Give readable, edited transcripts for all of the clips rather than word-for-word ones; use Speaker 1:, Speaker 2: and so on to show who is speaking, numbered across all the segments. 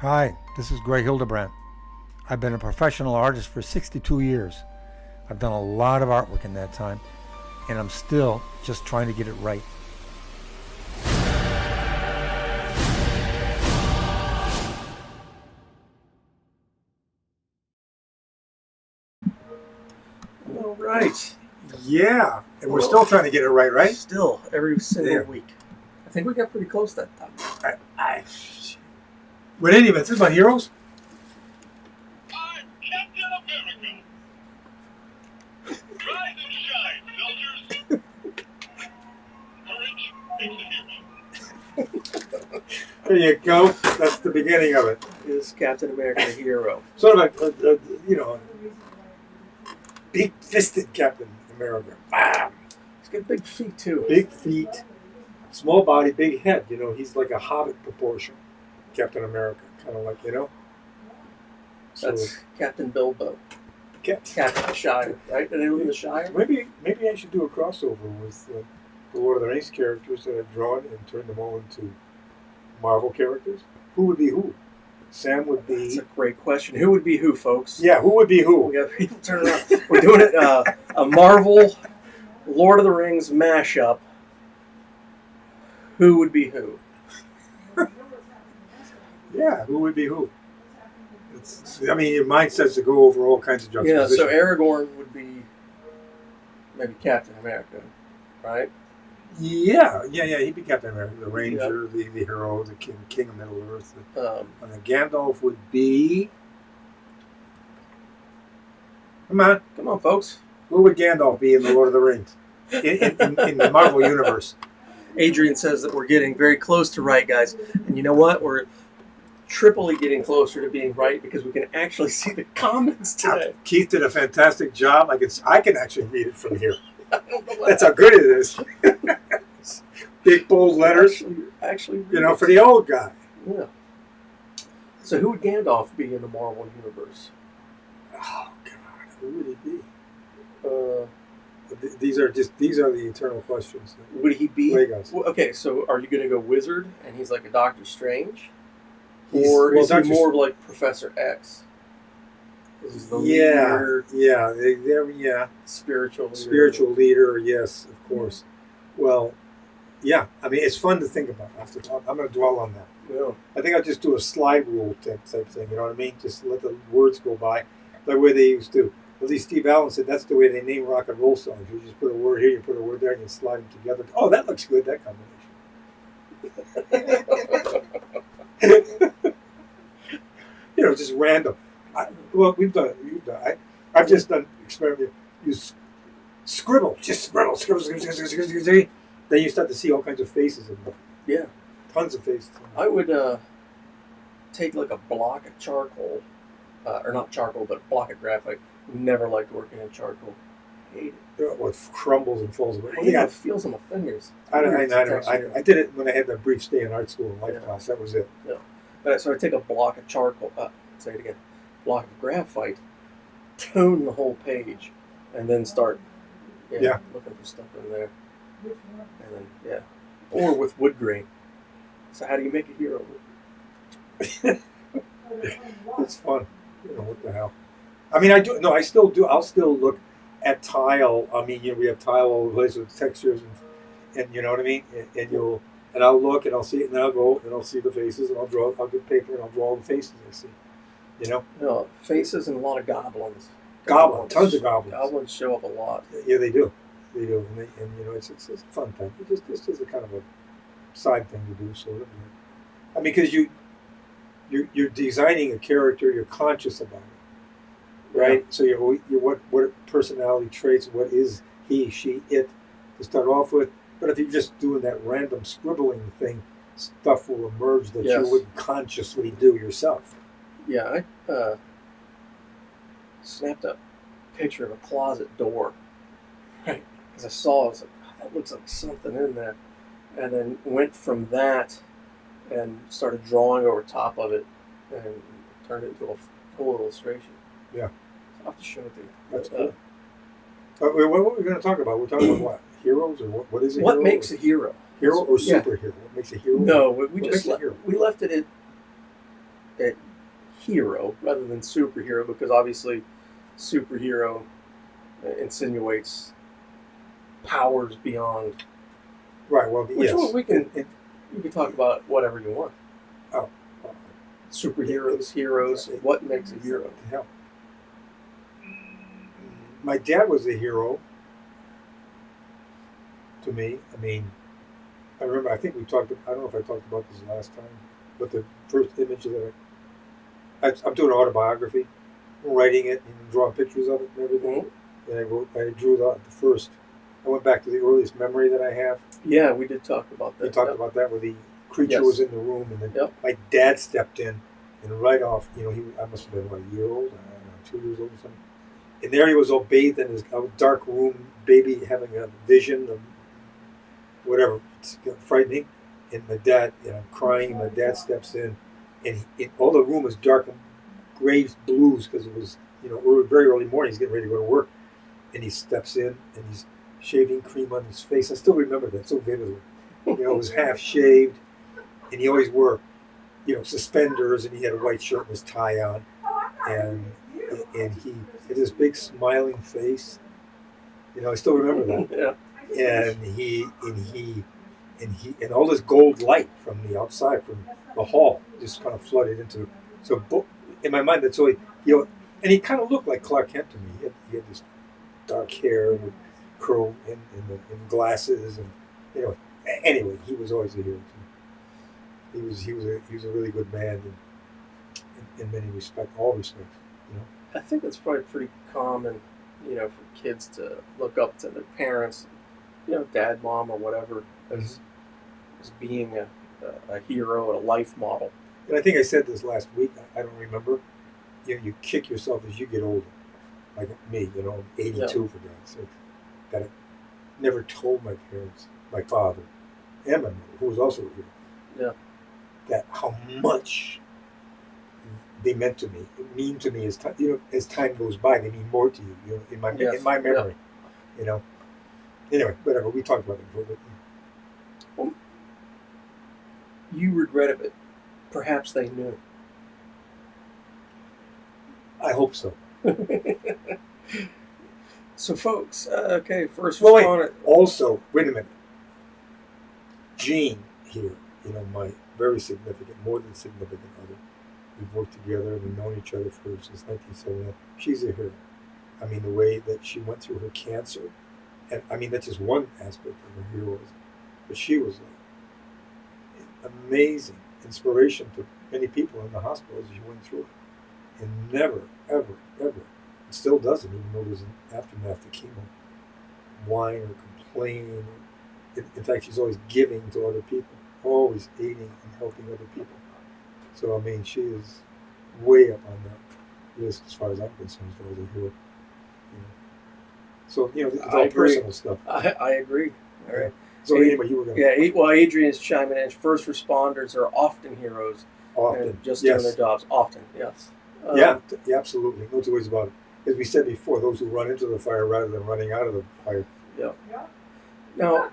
Speaker 1: Hi, this is Greg Hildebrandt. I've been a professional artist for 62 years. I've done a lot of artwork in that time, and I'm still just trying to get it right.
Speaker 2: All right.
Speaker 1: Yeah, and we're still trying to get it right, right?
Speaker 2: Still, every single
Speaker 1: Yeah.
Speaker 2: week. I think we got pretty close that time.
Speaker 1: But anyway, this is about heroes.
Speaker 3: I'm Captain America. Rise and shine, soldiers. Courage makes a hero.
Speaker 1: There you go. That's the beginning of it.
Speaker 2: Is Captain America a hero?
Speaker 1: Sort of like, big-fisted Captain America. Bam!
Speaker 2: He's got big feet, too.
Speaker 1: Big feet, small body, big head. You know, he's like a hobbit proportion. Captain America, kind of like, So,
Speaker 2: That's Captain Bilbo.
Speaker 1: Captain.
Speaker 2: Captain Shire, right? Do they live in the Shire?
Speaker 1: Maybe I should do a crossover with the Lord of the Rings characters that I've drawn and turned them all into Marvel characters. Who would be who? Sam would be.
Speaker 2: That's a great question. Who would be who, folks?
Speaker 1: Yeah, who would be
Speaker 2: We
Speaker 1: who?
Speaker 2: got people turn around. We're doing it a Marvel Lord of the Rings mashup. Who would be who?
Speaker 1: Yeah, who would be who? Your mind says to go over all kinds of
Speaker 2: Yeah,
Speaker 1: juxtaposition.
Speaker 2: so Aragorn would be maybe Captain America, right?
Speaker 1: Yeah, he'd be Captain America, the Ranger, the hero, the king of Middle Earth. And then Gandalf would be. Come on,
Speaker 2: folks.
Speaker 1: who would Gandalf be in the Lord of the Rings? In the Marvel universe.
Speaker 2: Adrian says that we're getting very close to right, guys. And you know what? We're triply getting closer to being right because we can actually see the comments today.
Speaker 1: Keith did a fantastic job. I can actually read it from here.
Speaker 2: I don't know what
Speaker 1: That's how good it is. Big bold letters.
Speaker 2: Actually,
Speaker 1: For the old guy.
Speaker 2: Yeah. So who would Gandalf be in the Marvel universe?
Speaker 1: Oh God, who would he be?
Speaker 2: Uh,
Speaker 1: These are the eternal questions.
Speaker 2: would he be?
Speaker 1: Wait, guys.
Speaker 2: Well, okay, so are you going to go wizard and he's like a Doctor Strange?
Speaker 1: He's-
Speaker 2: Or
Speaker 1: well,
Speaker 2: is he
Speaker 1: Dr.
Speaker 2: more of like Professor X? This is the
Speaker 1: Yeah,
Speaker 2: leader,
Speaker 1: yeah.
Speaker 2: spiritual leader.
Speaker 1: Spiritual leader, yes, of course. Well, yeah. It's fun to think about. I'm going to dwell on that.
Speaker 2: Yeah.
Speaker 1: I think I'll just do a slide rule type thing. You know what I mean? Just let the words go by, the way they used to. At least Steve Allen said that's the way they name rock and roll songs. You just put a word here, you put a word there, and you slide them together. Oh, that looks good. That combination. Just random. We've done it. I've just done experiment. You scribble, just scribble. Then you start to see all kinds of faces in them.
Speaker 2: Yeah.
Speaker 1: Tons of faces.
Speaker 2: I would take like a block of charcoal, or not charcoal, but a block of graphite. Never liked working in charcoal. Hate it.
Speaker 1: What crumbles and falls away.
Speaker 2: I hate how it feels on my fingers.
Speaker 1: I did it when I had that brief stay in art school and life class. That was it.
Speaker 2: Yeah. So I take a block of charcoal. Say it again. Block of graphite. Tone the whole page, and then start. Looking for stuff in there. And then or with wood grain. So how do you make a hero?
Speaker 1: It's fun. What the hell? I do. No, I still do. I'll still look at tile. We have tile all over the place with textures and you know what I mean. And I'll look and I'll see it, and then I'll go and I'll see the faces, and I'll draw. I'll get paper and I'll draw all the faces I see.
Speaker 2: Faces and a lot of goblins.
Speaker 1: Tons of goblins.
Speaker 2: Goblins show up a lot.
Speaker 1: Yeah, they do. They do, and it's a fun thing. This is a kind of a side thing to do, sort of. Because you're designing a character, you're conscious about it, right?
Speaker 2: Yeah.
Speaker 1: So you're what personality traits, what is he, she, it to start off with. But if you're just doing that random scribbling thing, stuff will emerge that you wouldn't consciously do yourself.
Speaker 2: Yeah, I snapped a picture of a closet door, right? Because I saw it, I was like, oh, that looks like something in there. And then went from that and started drawing over top of it and turned it into a full illustration.
Speaker 1: Yeah.
Speaker 2: I'll have to show it to you.
Speaker 1: That's cool. What are we going to talk about? We're talking about what? Heroes or what is a hero?
Speaker 2: What makes a hero?
Speaker 1: Hero or superhero? What makes a hero?
Speaker 2: No, we
Speaker 1: What
Speaker 2: just
Speaker 1: makes a hero?
Speaker 2: we left it at at hero rather than superhero, because obviously superhero insinuates powers beyond.
Speaker 1: Right. Well,
Speaker 2: Which
Speaker 1: yes.
Speaker 2: one we can you can talk about whatever you want.
Speaker 1: Oh,
Speaker 2: Superheroes, heroes. What makes a hero?
Speaker 1: hell. My dad was a hero to me. I mean, I remember. I think we talked. I don't know if I talked about this last time, but the first image that I'm doing an autobiography, writing it and drawing pictures of it and everything. And I drew the first. I went back to the earliest memory that I have.
Speaker 2: Yeah, we did talk about that.
Speaker 1: We talked about that where the creature
Speaker 2: Yes.
Speaker 1: was in the room, and then my dad stepped in, and right off, I must have been a year old, I don't know, 2 years old or something. And there he was, all bathed in his dark room, baby having a vision of whatever, it's frightening. And my dad, crying. And my dad steps in, and all the room was dark and gray blues because it was, very early morning. He's getting ready to go to work, and he steps in, and he's shaving cream on his face. I still remember that so vividly. It was half shaved, and he always wore, suspenders, and he had a white shirt and his tie on, and he had this big smiling face. I still remember that.
Speaker 2: Yeah.
Speaker 1: And all this gold light from the outside, from the hall, just kind of flooded into. So in my mind, that's all and he kind of looked like Clark Kent to me. He had this dark hair with curl and glasses, and anyway, he was always a hero to me. He was a really good man in many all respects.
Speaker 2: I think that's probably pretty common, for kids to look up to their parents, dad, mom, or whatever, as being a hero, a life model.
Speaker 1: And I think I said this last week. I don't remember. You kick yourself as you get older, like me. I'm 82 for God's sake. That I never told my parents, my father, and my mother, who was also a hero, that how much they meant to me. It mean to me as time, as time goes by. They mean more to you. In my memory. Anyway, whatever. We talked about it before.
Speaker 2: Well, you regret it, but perhaps they knew.
Speaker 1: I hope so.
Speaker 2: So, folks, okay, first
Speaker 1: responder. Also, wait a minute. Jean here, my very significant, more than significant other. We've worked together and we've known each other since 1979. She's a hero. I mean, the way that she went through her cancer, and I mean, that's just one aspect of her heroism. But she was like amazing inspiration to many people in the hospital as she went through it. And never, ever, ever, it still doesn't, even though there's an aftermath to chemo, whine or complain. In fact, she's always giving to other people, always aiding and helping other people. So, I mean, she is way up on that list as far as I'm concerned, as far as a hero. So, it's all personal stuff.
Speaker 2: I agree. All right.
Speaker 1: So, anyway, you were going to...
Speaker 2: Yeah, well, Adrian's chiming in. First responders are often heroes.
Speaker 1: Often.
Speaker 2: Just doing their jobs. Often, yes.
Speaker 1: Yeah, absolutely. No two ways about it. As we said before, those who run into the fire rather than running out of the fire.
Speaker 2: Yeah. Now,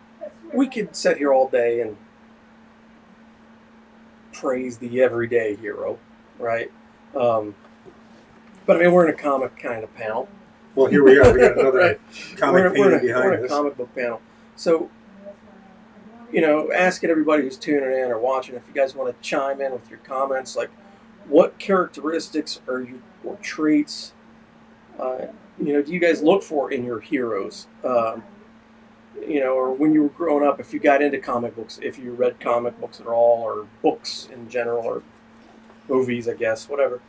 Speaker 2: we could sit here all day and praise the everyday hero, right? But I mean, we're in a comic kind of panel.
Speaker 1: Well, here we are. We got another comic painting behind us.
Speaker 2: We're in a comic book panel. So, asking everybody who's tuning in or watching, if you guys want to chime in with your comments, like what characteristics or traits, do you guys look for in your heroes? Or when you were growing up, if you got into comic books, if you read comic books at all, or books in general, or movies, I guess, whatever.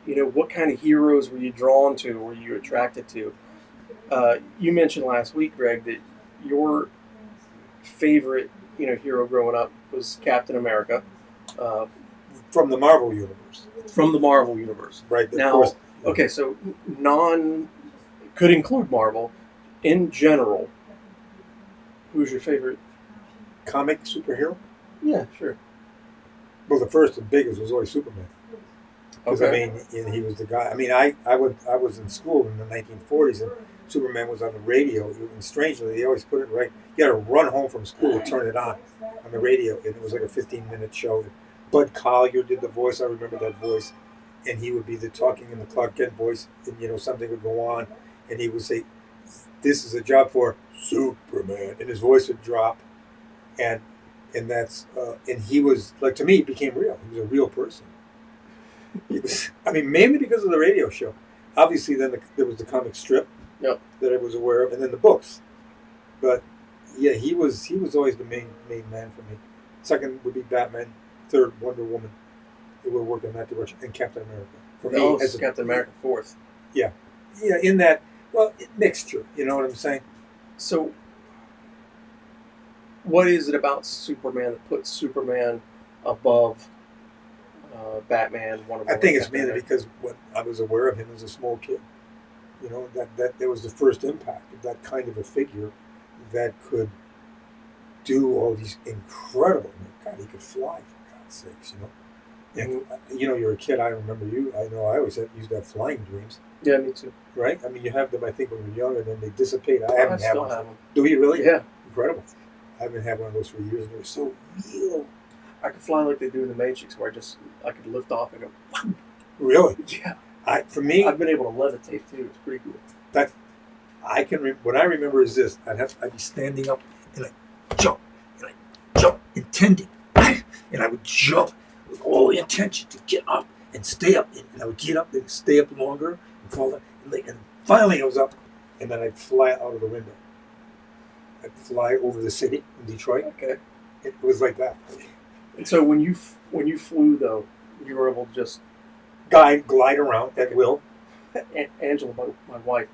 Speaker 2: What kind of heroes were you drawn to? Were you attracted to? You mentioned last week, Greg, that your favorite, hero growing up was Captain America.
Speaker 1: From the Marvel Universe.
Speaker 2: From the Marvel Universe.
Speaker 1: Right.
Speaker 2: Now,
Speaker 1: of course.
Speaker 2: Okay, so could include Marvel. In general, who's your favorite
Speaker 1: comic superhero?
Speaker 2: Yeah, sure.
Speaker 1: Well, the first and biggest was always Superman. Because I mean, he was the guy. I mean, I was in school in the 1940s, and Superman was on the radio. And strangely, they always put it right. You got to run home from school to turn it on the radio, and it was like a 15-minute show. Bud Collyer did the voice. I remember that voice, and he would be the talking in the Clark Kent voice, and something would go on, and he would say, "This is a job for Superman," and his voice would drop, and and he was like, to me, he became real. He was a real person. He was, I mean, mainly because of the radio show. Obviously, then there was the comic strip
Speaker 2: Yep.
Speaker 1: that I was aware of, and then the books. But yeah, he was always the main man for me. Second would be Batman. Third, Wonder Woman. They were working in that direction, and Captain America. For me,
Speaker 2: Oh,
Speaker 1: as a,
Speaker 2: Captain America fourth.
Speaker 1: yeah, in that mixture. You know what I'm saying?
Speaker 2: So, what is it about Superman that puts Superman above Batman? Wonder Woman,
Speaker 1: I think it's
Speaker 2: Captain
Speaker 1: mainly
Speaker 2: America?
Speaker 1: because when I was aware of him as a small kid. That was the first impact of that kind of a figure that could do all these incredible. God, he could fly, for God's sakes. And you're a kid. I remember you. I know. I always used to have flying dreams,
Speaker 2: Yeah, me too.
Speaker 1: right? I mean, you have them. I think when you're young, and then they dissipate. I
Speaker 2: I
Speaker 1: haven't had
Speaker 2: still
Speaker 1: one.
Speaker 2: have them.
Speaker 1: Do you really?
Speaker 2: Yeah,
Speaker 1: Incredible. I haven't had one of those for years, and they're so real.
Speaker 2: I could fly like they do in the Matrix, where I could lift off and go.
Speaker 1: Really?
Speaker 2: Yeah,
Speaker 1: For me,
Speaker 2: I've been able to levitate too. It's pretty cool.
Speaker 1: that I can. What I remember is this: I'd be standing up and I jump, intending, and I would jump with all the intention to get up and stay up, and I would get up and stay up longer and fall down, and finally I was up, and then I'd fly out of the window. I'd fly over the city in Detroit.
Speaker 2: Okay.
Speaker 1: It was like that.
Speaker 2: And so when you flew though, you were able to just
Speaker 1: Glide around at will.
Speaker 2: Angela, my wife,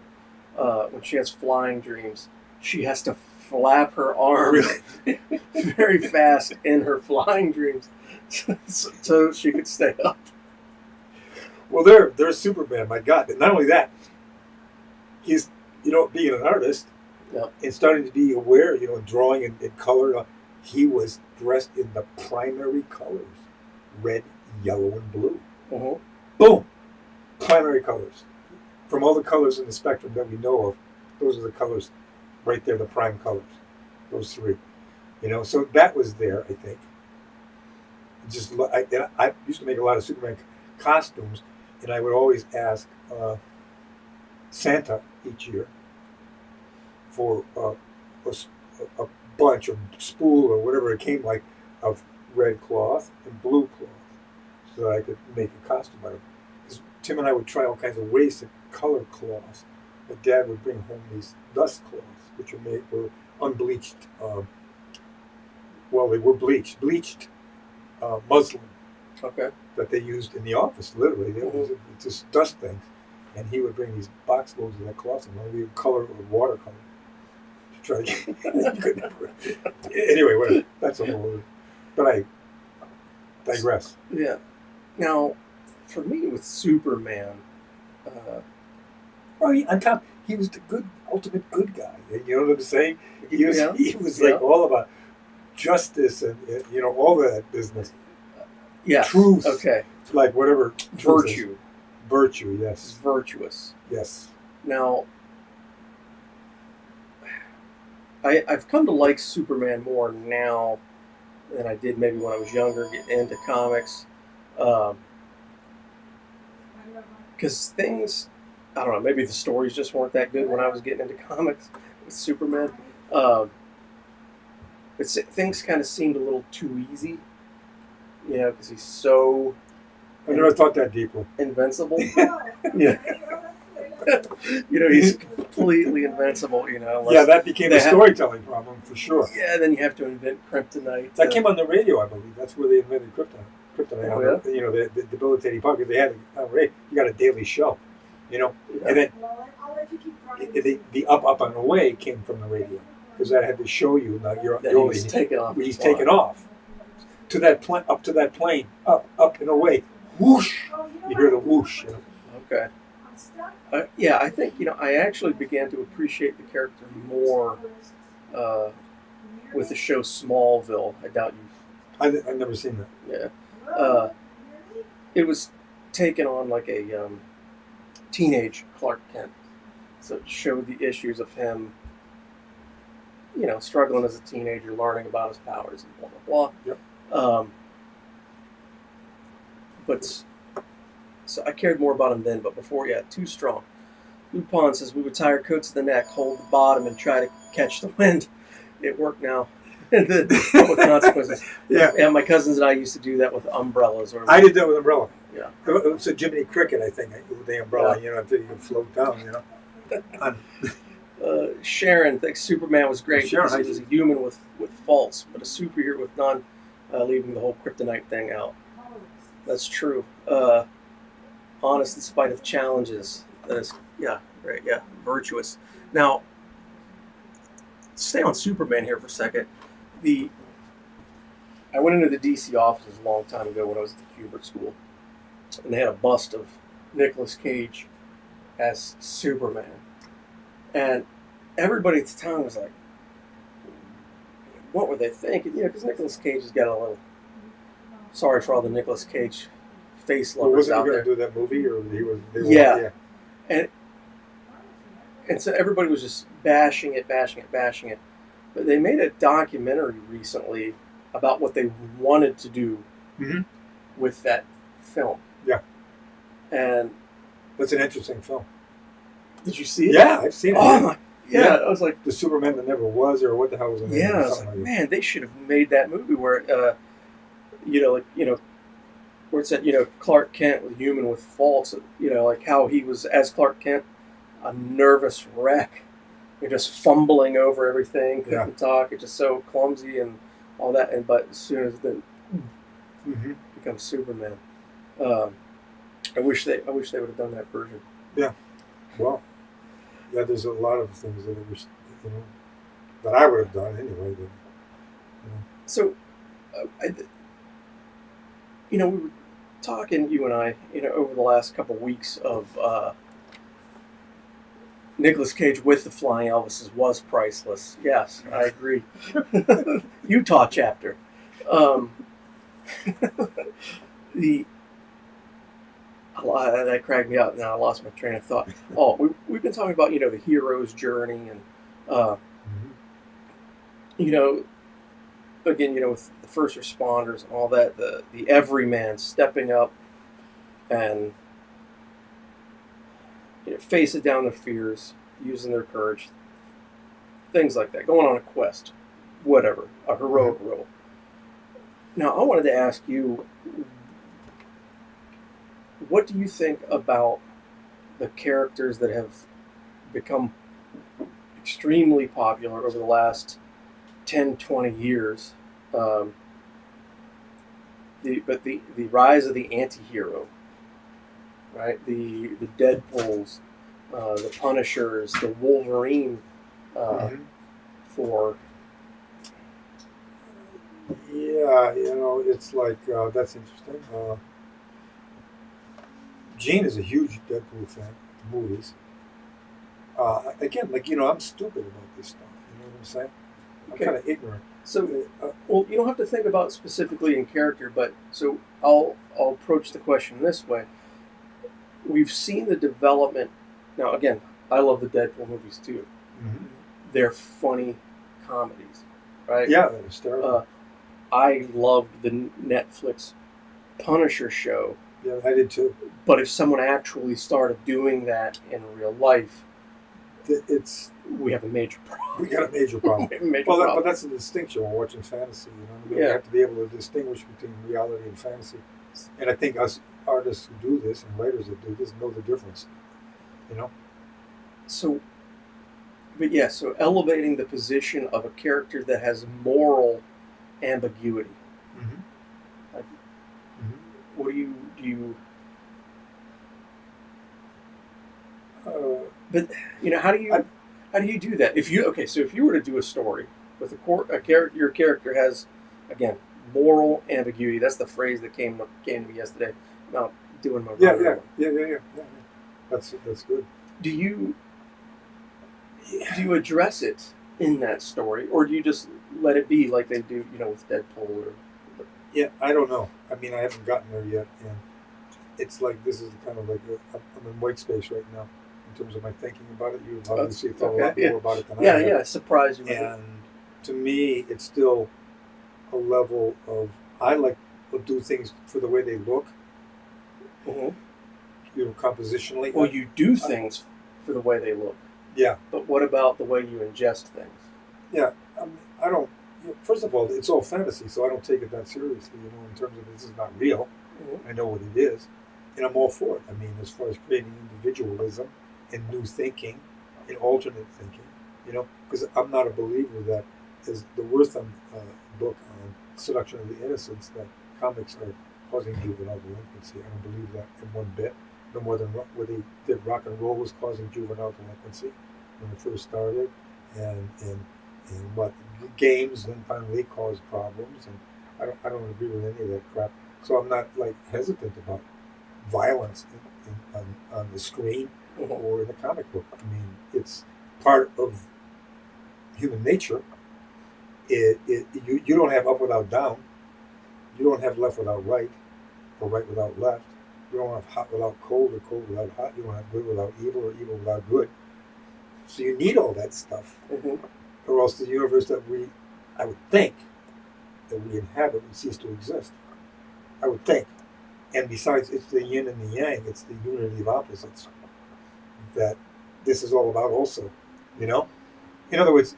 Speaker 2: when she has flying dreams, she has to flap her arms very fast in her flying dreams so she could stay up.
Speaker 1: Well, there's Superman. My God! And not only that, he's being an artist.
Speaker 2: Yep.
Speaker 1: And starting to be aware, drawing in color. He was dressed in the primary colors: red, yellow, and blue.
Speaker 2: Uh-huh.
Speaker 1: Boom, primary colors. From all the colors in the spectrum that we know of, those are the colors right there, the prime colors. Those three. So that was there, I think. I used to make a lot of Superman costumes, and I would always ask Santa each year for a bunch of spool or whatever it came like of red cloth and blue cloth, so that I could make a costume out of it. Because Tim and I would try all kinds of ways to color cloths. My dad would bring home these dust cloths, which were unbleached. They were bleached muslin
Speaker 2: Okay.
Speaker 1: that they used in the office. Literally, they were just dust things. And he would bring these box loads of that cloth, and we would color it with watercolor to try to get. You could never. Anyway, whatever. That's a whole. But I digress.
Speaker 2: Yeah. Now, for me with Superman,
Speaker 1: Well, on top, he was the ultimate good guy. You know what I'm saying? He was.
Speaker 2: Yeah.
Speaker 1: He was like all about justice and all that business.
Speaker 2: yes.
Speaker 1: Truth.
Speaker 2: Okay.
Speaker 1: Like whatever. truth is.
Speaker 2: Virtue.
Speaker 1: Virtue. Yes.
Speaker 2: Virtuous.
Speaker 1: Yes.
Speaker 2: Now, I've come to like Superman more now than I did maybe when I was younger, getting into comics. Because things, I don't know, maybe the stories just weren't that good when I was getting into comics with Superman. Things kind of seemed a little too easy, because he's so
Speaker 1: I never thought that deeply.
Speaker 2: invincible. Yeah. He's completely invincible,
Speaker 1: Yeah, that became a storytelling problem for sure.
Speaker 2: Yeah, then you have to invent kryptonite.
Speaker 1: That came on the radio, I believe. That's where they invented kryptonite.
Speaker 2: Oh, yeah?
Speaker 1: The debilitating part, because they had on radio. You got a daily show, and then the up and away came from the radio, because that had to show you now
Speaker 2: he's taken off.
Speaker 1: He's taken off to that plane, up to that plane, up and away, whoosh. You hear the whoosh.
Speaker 2: Okay. Yeah, I think I actually began to appreciate the character more with the show Smallville. I doubt you've.
Speaker 1: I've never seen that.
Speaker 2: Yeah. It was taken on like a teenage Clark Kent, so it showed the issues of him, struggling as a teenager, learning about his powers and blah blah blah.
Speaker 1: Yep.
Speaker 2: but so I cared more about him then. But before, yeah, too strong. Lupin says we would tie our coats to the neck, hold the bottom, and try to catch the wind. It worked now. With consequences.
Speaker 1: Yeah.
Speaker 2: And my cousins and I used to do that with umbrellas. Or
Speaker 1: I did that with umbrella.
Speaker 2: Yeah.
Speaker 1: It was a Jiminy Cricket, I think, with the umbrella.
Speaker 2: Yeah.
Speaker 1: Until you can float down.
Speaker 2: Sharon thinks Superman was great
Speaker 1: Sharon,
Speaker 2: because he was a human with faults, but a superhero with none, leaving the whole kryptonite thing out. That's true. Honest in spite of challenges. That is, yeah, right, yeah, virtuous. Now, stay on Superman here for a second. I went into the DC offices a long time ago when I was at the Hubert School, and they had a bust of Nicolas Cage as Superman, and everybody at the time was like, "What were they thinking?" Because Nicolas Cage has got a little. Sorry for all the Nicolas Cage face lovers
Speaker 1: wasn't
Speaker 2: out
Speaker 1: he
Speaker 2: there.
Speaker 1: going to do that movie, or he was?
Speaker 2: Yeah. And so everybody was just bashing it. But they made a documentary recently about what they wanted to do with that film.
Speaker 1: Yeah.
Speaker 2: And
Speaker 1: that's an interesting film.
Speaker 2: Did you see it?
Speaker 1: Yeah, I've seen it.
Speaker 2: Oh my! Yeah, I was like
Speaker 1: the Superman that never was, or what the hell was it?
Speaker 2: Yeah, I was like, man, they should have made that movie where, where it said, Clark Kent was human with faults. Like how he was as Clark Kent, a nervous wreck. You're just fumbling over everything, couldn't talk. It's just so clumsy and all that. But as soon as then becomes Superman, I wish they would have done that version.
Speaker 1: Yeah, well, yeah. There's a lot of things that I wish, that I would have done anyway. But,
Speaker 2: So, we were talking, you and I, over the last couple of weeks of. Nicolas Cage with the Flying Elvises was priceless. Yes, I agree. Utah chapter. That cracked me up. Now I lost my train of thought. Oh, we've been talking about the hero's journey and again with the first responders and all that, the everyman stepping up and facing down their fears, using their courage, things like that, going on a quest, whatever, a heroic role. Now, I wanted to ask you, what do you think about the characters that have become extremely popular over the last 10, 20 years? The rise of the anti-hero. Right, the Deadpools, the Punishers, the Wolverine, for
Speaker 1: it's like that's interesting. Gene is a huge Deadpool fan of movies. Again, I'm stupid about this stuff. You know what I'm saying? I'm kind of ignorant.
Speaker 2: So, well, you don't have to think about it specifically in character, but so I'll approach the question this way. We've seen the development. Now, again, I love the Deadpool movies too. They're funny comedies, right?
Speaker 1: Yeah, they're hysterical.
Speaker 2: I loved the Netflix Punisher show.
Speaker 1: Yeah, I did too.
Speaker 2: But if someone actually started doing that in real life, we have a major problem.
Speaker 1: We got a major problem. But that's a distinction when watching fantasy. We have to be able to distinguish between reality and fantasy. And I think us artists who do this and writers that do this know the difference.
Speaker 2: So elevating the position of a character that has moral ambiguity. What do you? But how do you do that? If you were to do a story with a character, your character has, again, moral ambiguity. That's the phrase that came to me yesterday. Now doing my
Speaker 1: yeah. That's good.
Speaker 2: Do you address it in that story, or do you just let it be like they do, with Deadpool or?
Speaker 1: Yeah, I don't know. I mean, I haven't gotten there yet, and it's like this is kind of like I'm in white space right now in terms of my thinking about it. You've obviously thought a lot more about it than I have.
Speaker 2: Yeah, surprised you.
Speaker 1: And to me, it's still a level of I like to do things for the way they look, compositionally.
Speaker 2: Well, you do things for the way they look.
Speaker 1: Yeah.
Speaker 2: But what about the way you ingest things?
Speaker 1: Yeah, I mean, I don't. First of all, it's all fantasy, so I don't take it that seriously. In terms of this is not real. I know what it is, and I'm all for it. I mean, as far as creating individualism and new thinking and alternate thinking, because I'm not a believer that is the Wortham book on seduction of the innocents that comics are causing juvenile delinquency. I don't believe that in one bit. No more than what they did. Rock and roll was causing juvenile delinquency when it first started, and what games then finally caused problems. And I don't agree with any of that crap. So I'm not hesitant about violence on the screen or in the comic book. I mean, it's part of human nature. You don't have up without down. You don't have left without right, or right without left. You don't have hot without cold, or cold without hot. You don't have good without evil, or evil without good. So you need all that stuff, or else the universe I would think, that we inhabit would cease to exist. I would think. And besides, it's the yin and the yang. It's the unity of opposites that this is all about also, In other words,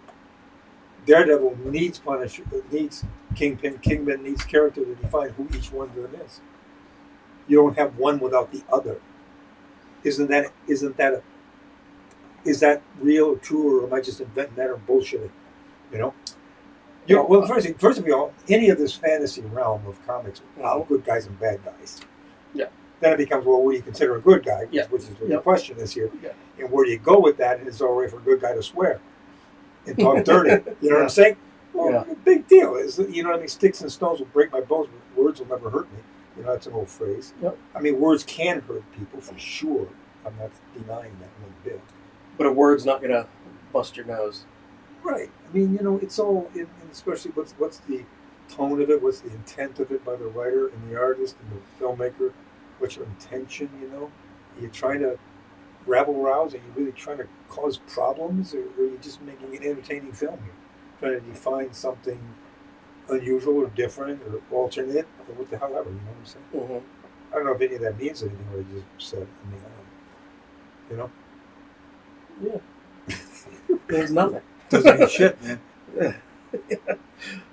Speaker 1: Daredevil needs Punisher, needs Kingpin. Kingpin needs character to define who each one of them is. You don't have one without the other. Is that real or true, or am I just inventing that or bullshitting? Well, first of all, any of this fantasy realm of comics, good guys and bad guys.
Speaker 2: Yeah.
Speaker 1: Then it becomes, well, what do you consider a good guy?
Speaker 2: Yeah.
Speaker 1: Which is what the question is here.
Speaker 2: Yeah.
Speaker 1: And where do you go with that? And it's all right for a good guy to swear and talk dirty. You know what I'm saying? Well, big deal. Sticks and stones will break my bones, but words will never hurt me. That's an old phrase.
Speaker 2: Yep.
Speaker 1: I mean, words can hurt people for sure. I'm not denying that one bit.
Speaker 2: But a word's not going to bust your nose.
Speaker 1: Right. I mean, it's all, especially what's the tone of it, what's the intent of it by the writer and the artist and the filmmaker, what's your intention, Are you trying to rabble-rouse? Are you really trying to cause problems? Or are you just making an entertaining film here? Trying to define something unusual or different or alternate or what the hell ever, you know what I'm saying?
Speaker 2: Mm-hmm.
Speaker 1: I don't know if any of that means anything what I just said. I mean,
Speaker 2: Yeah. There's nothing.
Speaker 1: Doesn't mean shit, man.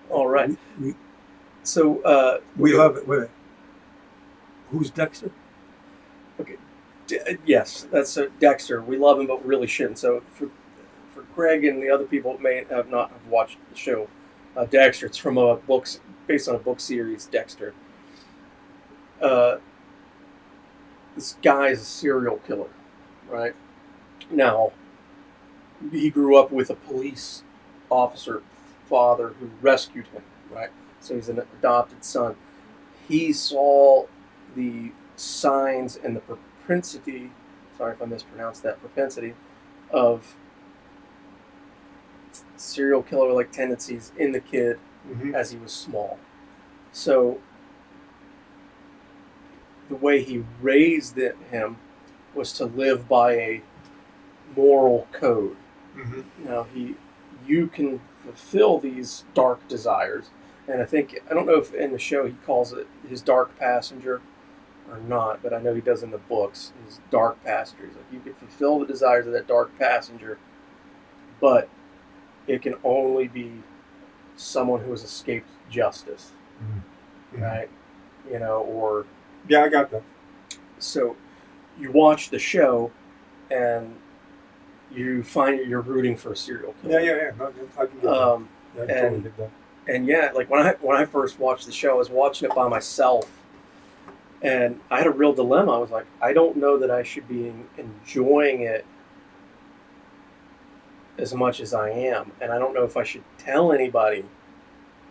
Speaker 2: All right. So
Speaker 1: we love it. Wait a minute. Who's Dexter?
Speaker 2: Okay. Yes, that's Dexter. We love him, but we really shouldn't. So for Greg and the other people that may have not have watched the show, Dexter. It's from based on a book series, Dexter. This guy is a serial killer, right? Now, he grew up with a police officer father who rescued him, right? So he's an adopted son. He saw the signs and the propensity, sorry if I mispronounced that, propensity of serial killer-like tendencies in the kid as he was small. So the way he raised him was to live by a moral code. Now you can fulfill these dark desires, and I don't know if in the show he calls it his dark passenger or not, but I know he does in the books, his dark passenger. He's like, you can fulfill the desires of that dark passenger, but it can only be someone who has escaped justice, right? Or
Speaker 1: yeah, I got that.
Speaker 2: So you watch the show and you find you're rooting for a serial killer.
Speaker 1: Yeah. No, I can get that. Yeah, I can totally get that.
Speaker 2: And yeah, like when I first watched the show, I was watching it by myself, and I had a real dilemma. I was like, I don't know that I should be enjoying it as much as I am, and I don't know if I should tell anybody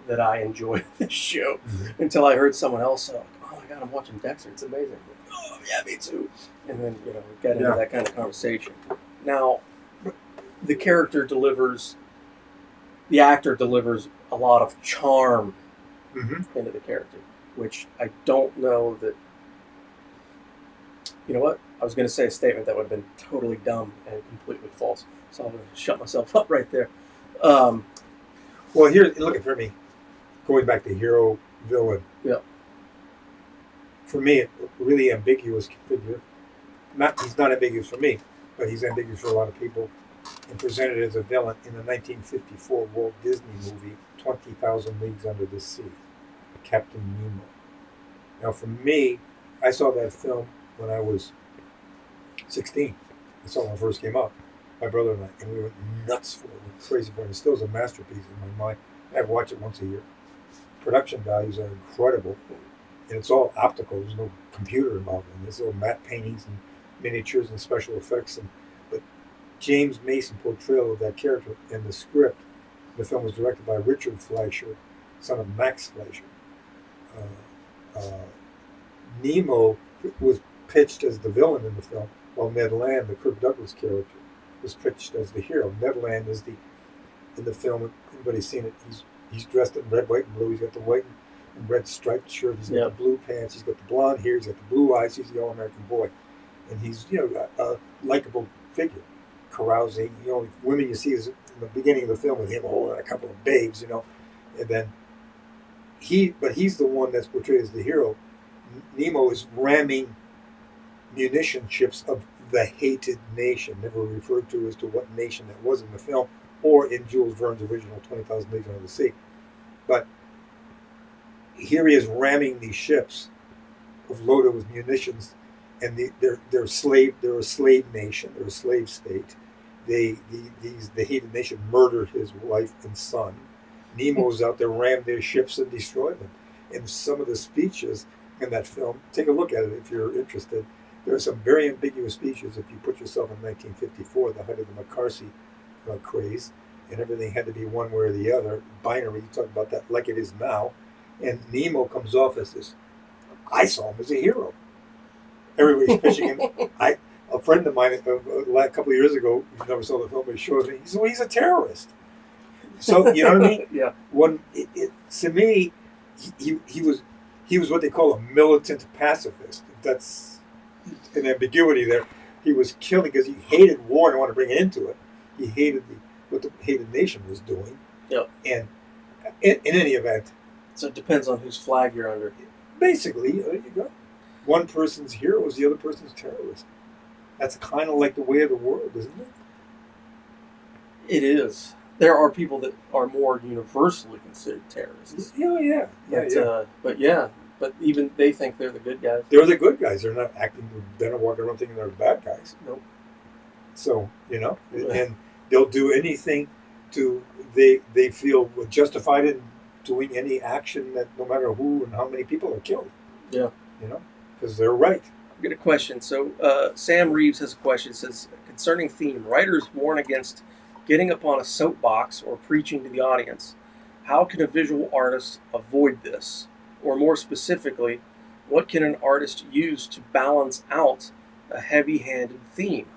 Speaker 2: that I enjoy this show until I heard someone else say, "Oh my God, I'm watching Dexter. It's amazing." Like, oh yeah, me too. And then we get into that kind of conversation. Now, the actor delivers a lot of charm into the character, which I don't know that. You know what? I was going to say a statement that would have been totally dumb and completely false, so I'm going to shut myself up right there.
Speaker 1: Well, here, look at for me, going back to hero villain.
Speaker 2: Yeah.
Speaker 1: for me, a really ambiguous figure. He's not ambiguous for me, but he's ambiguous for a lot of people. And presented as a villain in the 1954 Walt Disney movie 20,000 Leagues Under the Sea, Captain Nemo. Now, for me, I saw that film when I was 16. I saw it when it first came out, my brother and I, and we went nuts for it. We went crazy for it. It still is a masterpiece in my mind. I watch it once a year. Production values are incredible, and it's all optical. There's no computer involved in this. It's all matte paintings and miniatures and special effects. But James Mason portrayal of that character and the script, the film was directed by Richard Fleischer, son of Max Fleischer. Nemo was pitched as the villain in the film, while Ned Land, the Kirk Douglas character, was pitched as the hero. Ned Land is in the film. Everybody's seen it. He's dressed in red, white, and blue. He's got the white and red striped shirt. He's got the blue pants. He's got the blonde hair. He's got the blue eyes. He's the all-American boy, and he's a likable figure, carousing. Women you see is in the beginning of the film with him holding a couple of babes, and then he's the one that's portrayed as the hero. Nemo is ramming munition ships of the hated nation, never referred to as to what nation that was in the film or in Jules Verne's original 20,000 Leagues Under the Sea. But here he is ramming these ships loaded with munitions, and they're a slave nation, they're a slave state. The hated nation murdered his wife and son. Nemo's out there, rammed their ships and destroyed them. And some of the speeches in that film, take a look at it if you're interested. There are some very ambiguous speeches. If you put yourself in 1954, the height of the McCarthy craze, and everything had to be one way or the other, binary, you talk about that like it is now, and Nemo comes off as this, I saw him as a hero. Everybody's pitching him. A friend of mine a couple of years ago, who never saw the film, but he showed me, he said, well, he's a terrorist. So, you know what I mean?
Speaker 2: Yeah.
Speaker 1: To me, he was what they call a militant pacifist. That's an ambiguity there. He was killing because he hated war and wanted to bring it into it. He hated what the hated nation was doing.
Speaker 2: Yep.
Speaker 1: And in any event,
Speaker 2: so it depends on whose flag you're under.
Speaker 1: Basically, there you go. One person's hero is the other person's terrorist. That's kind of like the way of the world, isn't it?
Speaker 2: It is. There are people that are more universally considered terrorists.
Speaker 1: Yeah.
Speaker 2: But even they think they're the good guys.
Speaker 1: They're the good guys. They're not acting. They're not walking around thinking they're the bad guys.
Speaker 2: Nope.
Speaker 1: So and they'll do anything they feel justified in doing any action that no matter who and how many people are killed.
Speaker 2: Yeah.
Speaker 1: Because they're right.
Speaker 2: I've got a question. So Sam Reeves has a question. It says, concerning theme, writers warn against getting upon a soapbox or preaching to the audience. How can a visual artist avoid this? Or more specifically, what can an artist use to balance out a heavy-handed theme?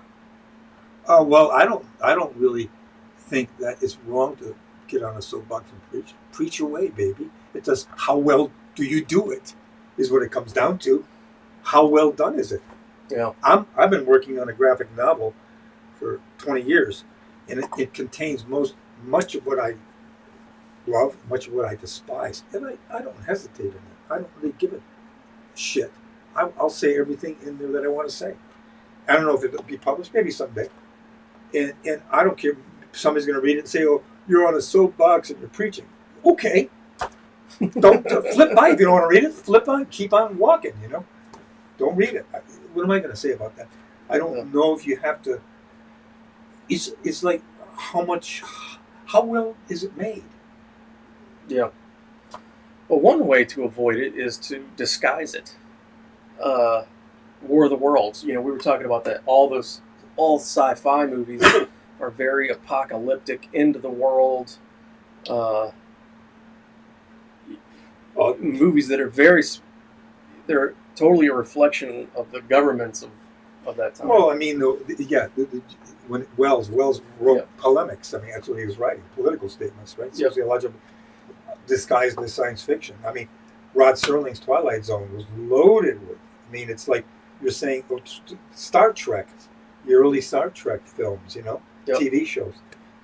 Speaker 1: Well, I don't really think that it's wrong to get on a soapbox and preach. Preach away, baby. It does. How well do you do it? Is what it comes down to. How well done is it?
Speaker 2: Yeah.
Speaker 1: I've been working on a graphic novel for 20 years, and it contains much of what I love, much of what I despise, and I don't hesitate in it. I don't really give a shit. I'll say everything in there that I want to say. I don't know if it'll be published, maybe someday, and I don't care. Somebody's going to read it and say, "Oh, you're on a soapbox and you're preaching." Okay, don't flip by if you don't want to read it. Flip on, keep on walking. Don't read it. What am I going to say about that? I don't know if you have to. It's like how well is it made?
Speaker 2: Yeah. Well, one way to avoid it is to disguise it. War of the Worlds. We were talking about that. All sci-fi movies are very apocalyptic, end of the world. Movies that are they're totally a reflection of the governments of that time.
Speaker 1: Well, I mean, when Wells wrote polemics, I mean, that's what he was writing, political statements, right? Sociological, disguised as science fiction. I mean, Rod Serling's Twilight Zone was loaded with, it's like you're saying, Star Trek, the early Star Trek films, TV shows.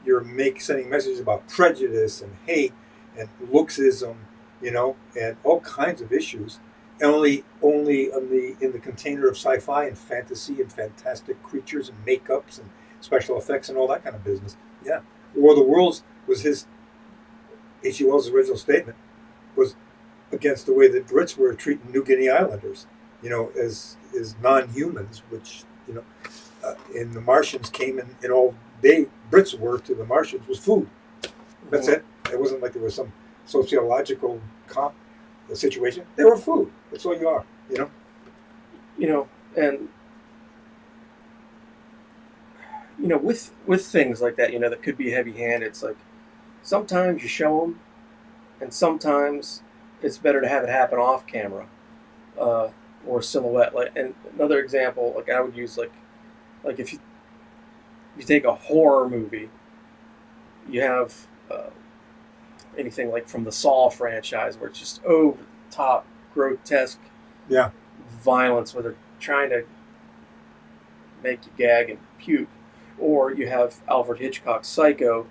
Speaker 1: You're sending messages about prejudice and hate and looksism, and all kinds of issues. only in the container of sci-fi and fantasy and fantastic creatures and makeups and special effects and all that kind of business. Yeah, War of the Worlds was his H.G. Wells' original statement was against the way that Brits were treating New Guinea Islanders, as non-humans, which and the Martians came in, and all they Brits were to the Martians was food. That's it. It wasn't like there was some sociological situation. They were food. That's all you are.
Speaker 2: And with things like that, that could be heavy-handed. It's like sometimes you show them, and sometimes it's better to have it happen off camera, or silhouette. Like, and another example, like I would use, like if you take a horror movie, you have anything like from the Saw franchise, where it's just over the top, grotesque, violence, where they're trying to make you gag and puke. Or you have Alfred Hitchcock's Psycho,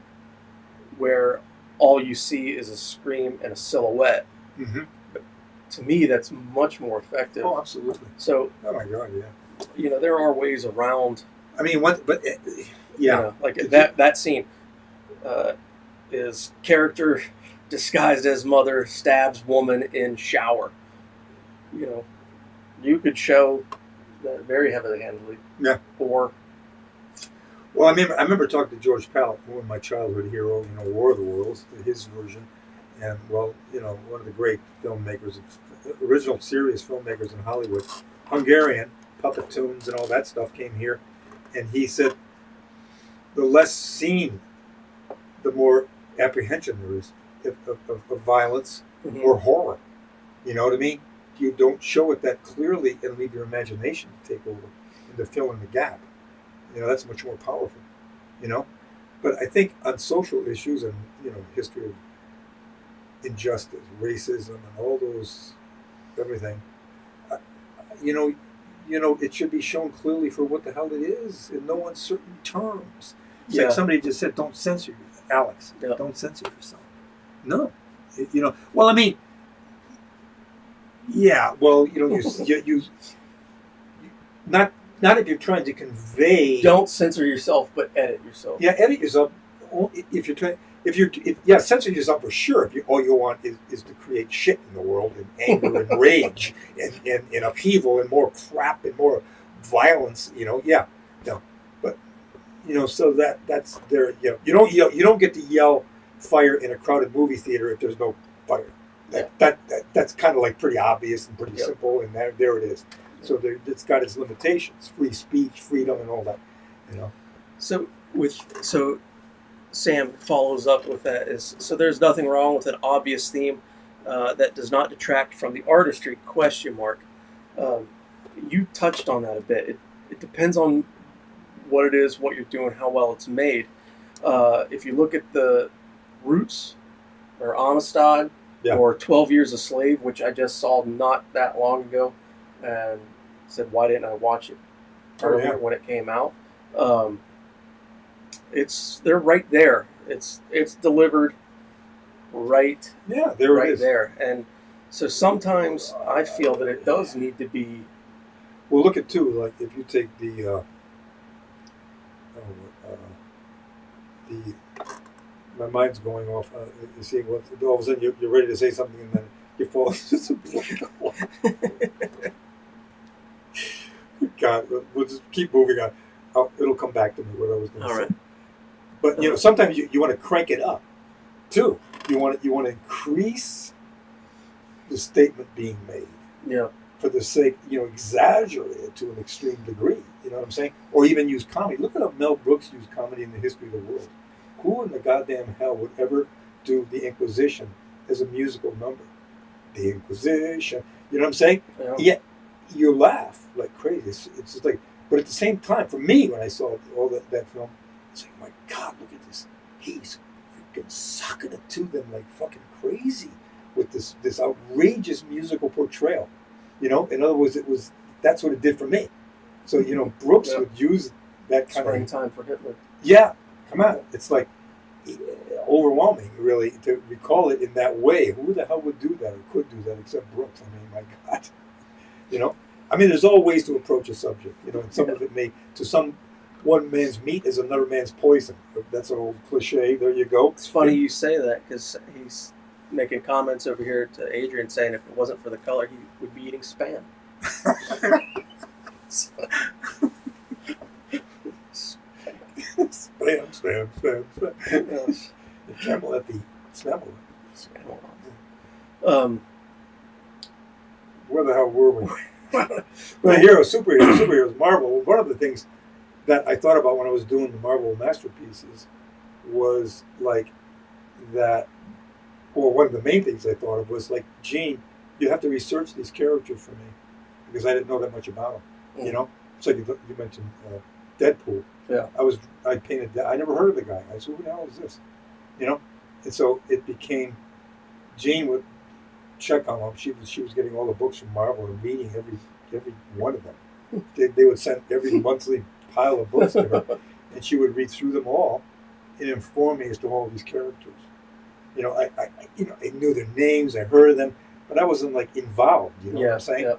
Speaker 2: where all you see is a scream and a silhouette.
Speaker 1: Mm-hmm.
Speaker 2: But to me, that's much more effective.
Speaker 1: Oh, absolutely.
Speaker 2: So,
Speaker 1: oh my God, yeah.
Speaker 2: There are ways around.
Speaker 1: I mean, what? But yeah,
Speaker 2: like that scene is character disguised as mother stabs woman in shower. You could show that very heavily handedly.
Speaker 1: Yeah.
Speaker 2: Or.
Speaker 1: Well, I remember talking to George Pal, one of my childhood hero, War of the Worlds, his version, and one of the great filmmakers, original serious filmmakers in Hollywood, Hungarian, puppet tunes and all that stuff came here, and he said, the less seen, the more apprehension there is of violence or horror. You know what I mean? You don't show it that clearly and leave your imagination to take over and to fill in the gap. That's much more powerful, But I think on social issues and, history of injustice, racism, and all those, everything, it should be shown clearly for what the hell it is in no uncertain terms. It's like somebody just said, don't censor yourself. Alex, don't censor yourself. No. Well, I mean, yeah, well, you not if you're trying to convey.
Speaker 2: Don't censor yourself, but edit yourself.
Speaker 1: Yeah, edit yourself. If you're trying, censor yourself for sure. If all you want is to create shit in the world and anger and rage and upheaval and more crap and more violence, no. But so that's there. You don't get to yell fire in a crowded movie theater if there's no fire. That's kind of like pretty obvious and pretty simple, and there it is. So it's got its limitations, free speech, freedom, and all that,
Speaker 2: So Sam follows up with that so there's nothing wrong with an obvious theme that does not detract from the artistry, ? You touched on that a bit. It depends on what it is, what you're doing, how well it's made. If you look at the Roots or Amistad or 12 Years a Slave, which I just saw not that long ago, and said, why didn't I watch it earlier when it came out? They're right there. It's delivered right.
Speaker 1: Yeah, there
Speaker 2: right
Speaker 1: it is.
Speaker 2: there. And so sometimes I feel that it does need to be.
Speaker 1: Well, look at like if you take the my mind's going off. You see, all of a sudden you're ready to say something, and then you fall. God, we'll just keep moving on. It'll come back to me what I was going to say.
Speaker 2: Right.
Speaker 1: But sometimes you want to crank it up, too. You want to increase the statement being made.
Speaker 2: Yeah.
Speaker 1: For the sake, exaggerate it to an extreme degree. You know what I'm saying? Or even use comedy. Look at how Mel Brooks used comedy in the history of the world. Who in the goddamn hell would ever do the Inquisition as a musical number? The Inquisition. You know what I'm saying?
Speaker 2: Yeah.
Speaker 1: Yet you laugh like crazy. It's just like, but at the same time, for me, when I saw all that film, it's like, my God, look at this. He's freaking sucking it to them like fucking crazy with this outrageous musical portrayal. In other words, that's what it did for me. So Brooks would use that kind of
Speaker 2: Springtime for Hitler.
Speaker 1: Yeah, come on. It's like overwhelming, really, to recall it in that way. Who the hell would do that or could do that except Brooks? I mean, my God. You know, I mean, there's all ways to approach a subject. You know, and some of it may one man's meat is another man's poison. That's an old cliche. There you go.
Speaker 2: It's funny you say that because he's making comments over here to Adrian saying if it wasn't for the color, he would be eating Spam.
Speaker 1: Spam.
Speaker 2: Yes.
Speaker 1: Camel at the Snapple. Where the hell were we? Well, superheroes, Marvel. One of the things that I thought about when I was doing the Marvel masterpieces was like that, or one of the main things I thought of was like, Gene, you have to research these characters for me because I didn't know that much about them.
Speaker 2: Mm.
Speaker 1: You know, so you mentioned Deadpool.
Speaker 2: Yeah.
Speaker 1: I painted that. I never heard of the guy. I said, who the hell is this? You know, and so it became. Gene would check on them. She was getting all the books from Marvel and reading every one of them. They would send every monthly pile of books to her, and she would read through them all and inform me as to all these characters. You know, I knew their names, I heard of them, but I wasn't like involved. You know what I'm saying? Yeah.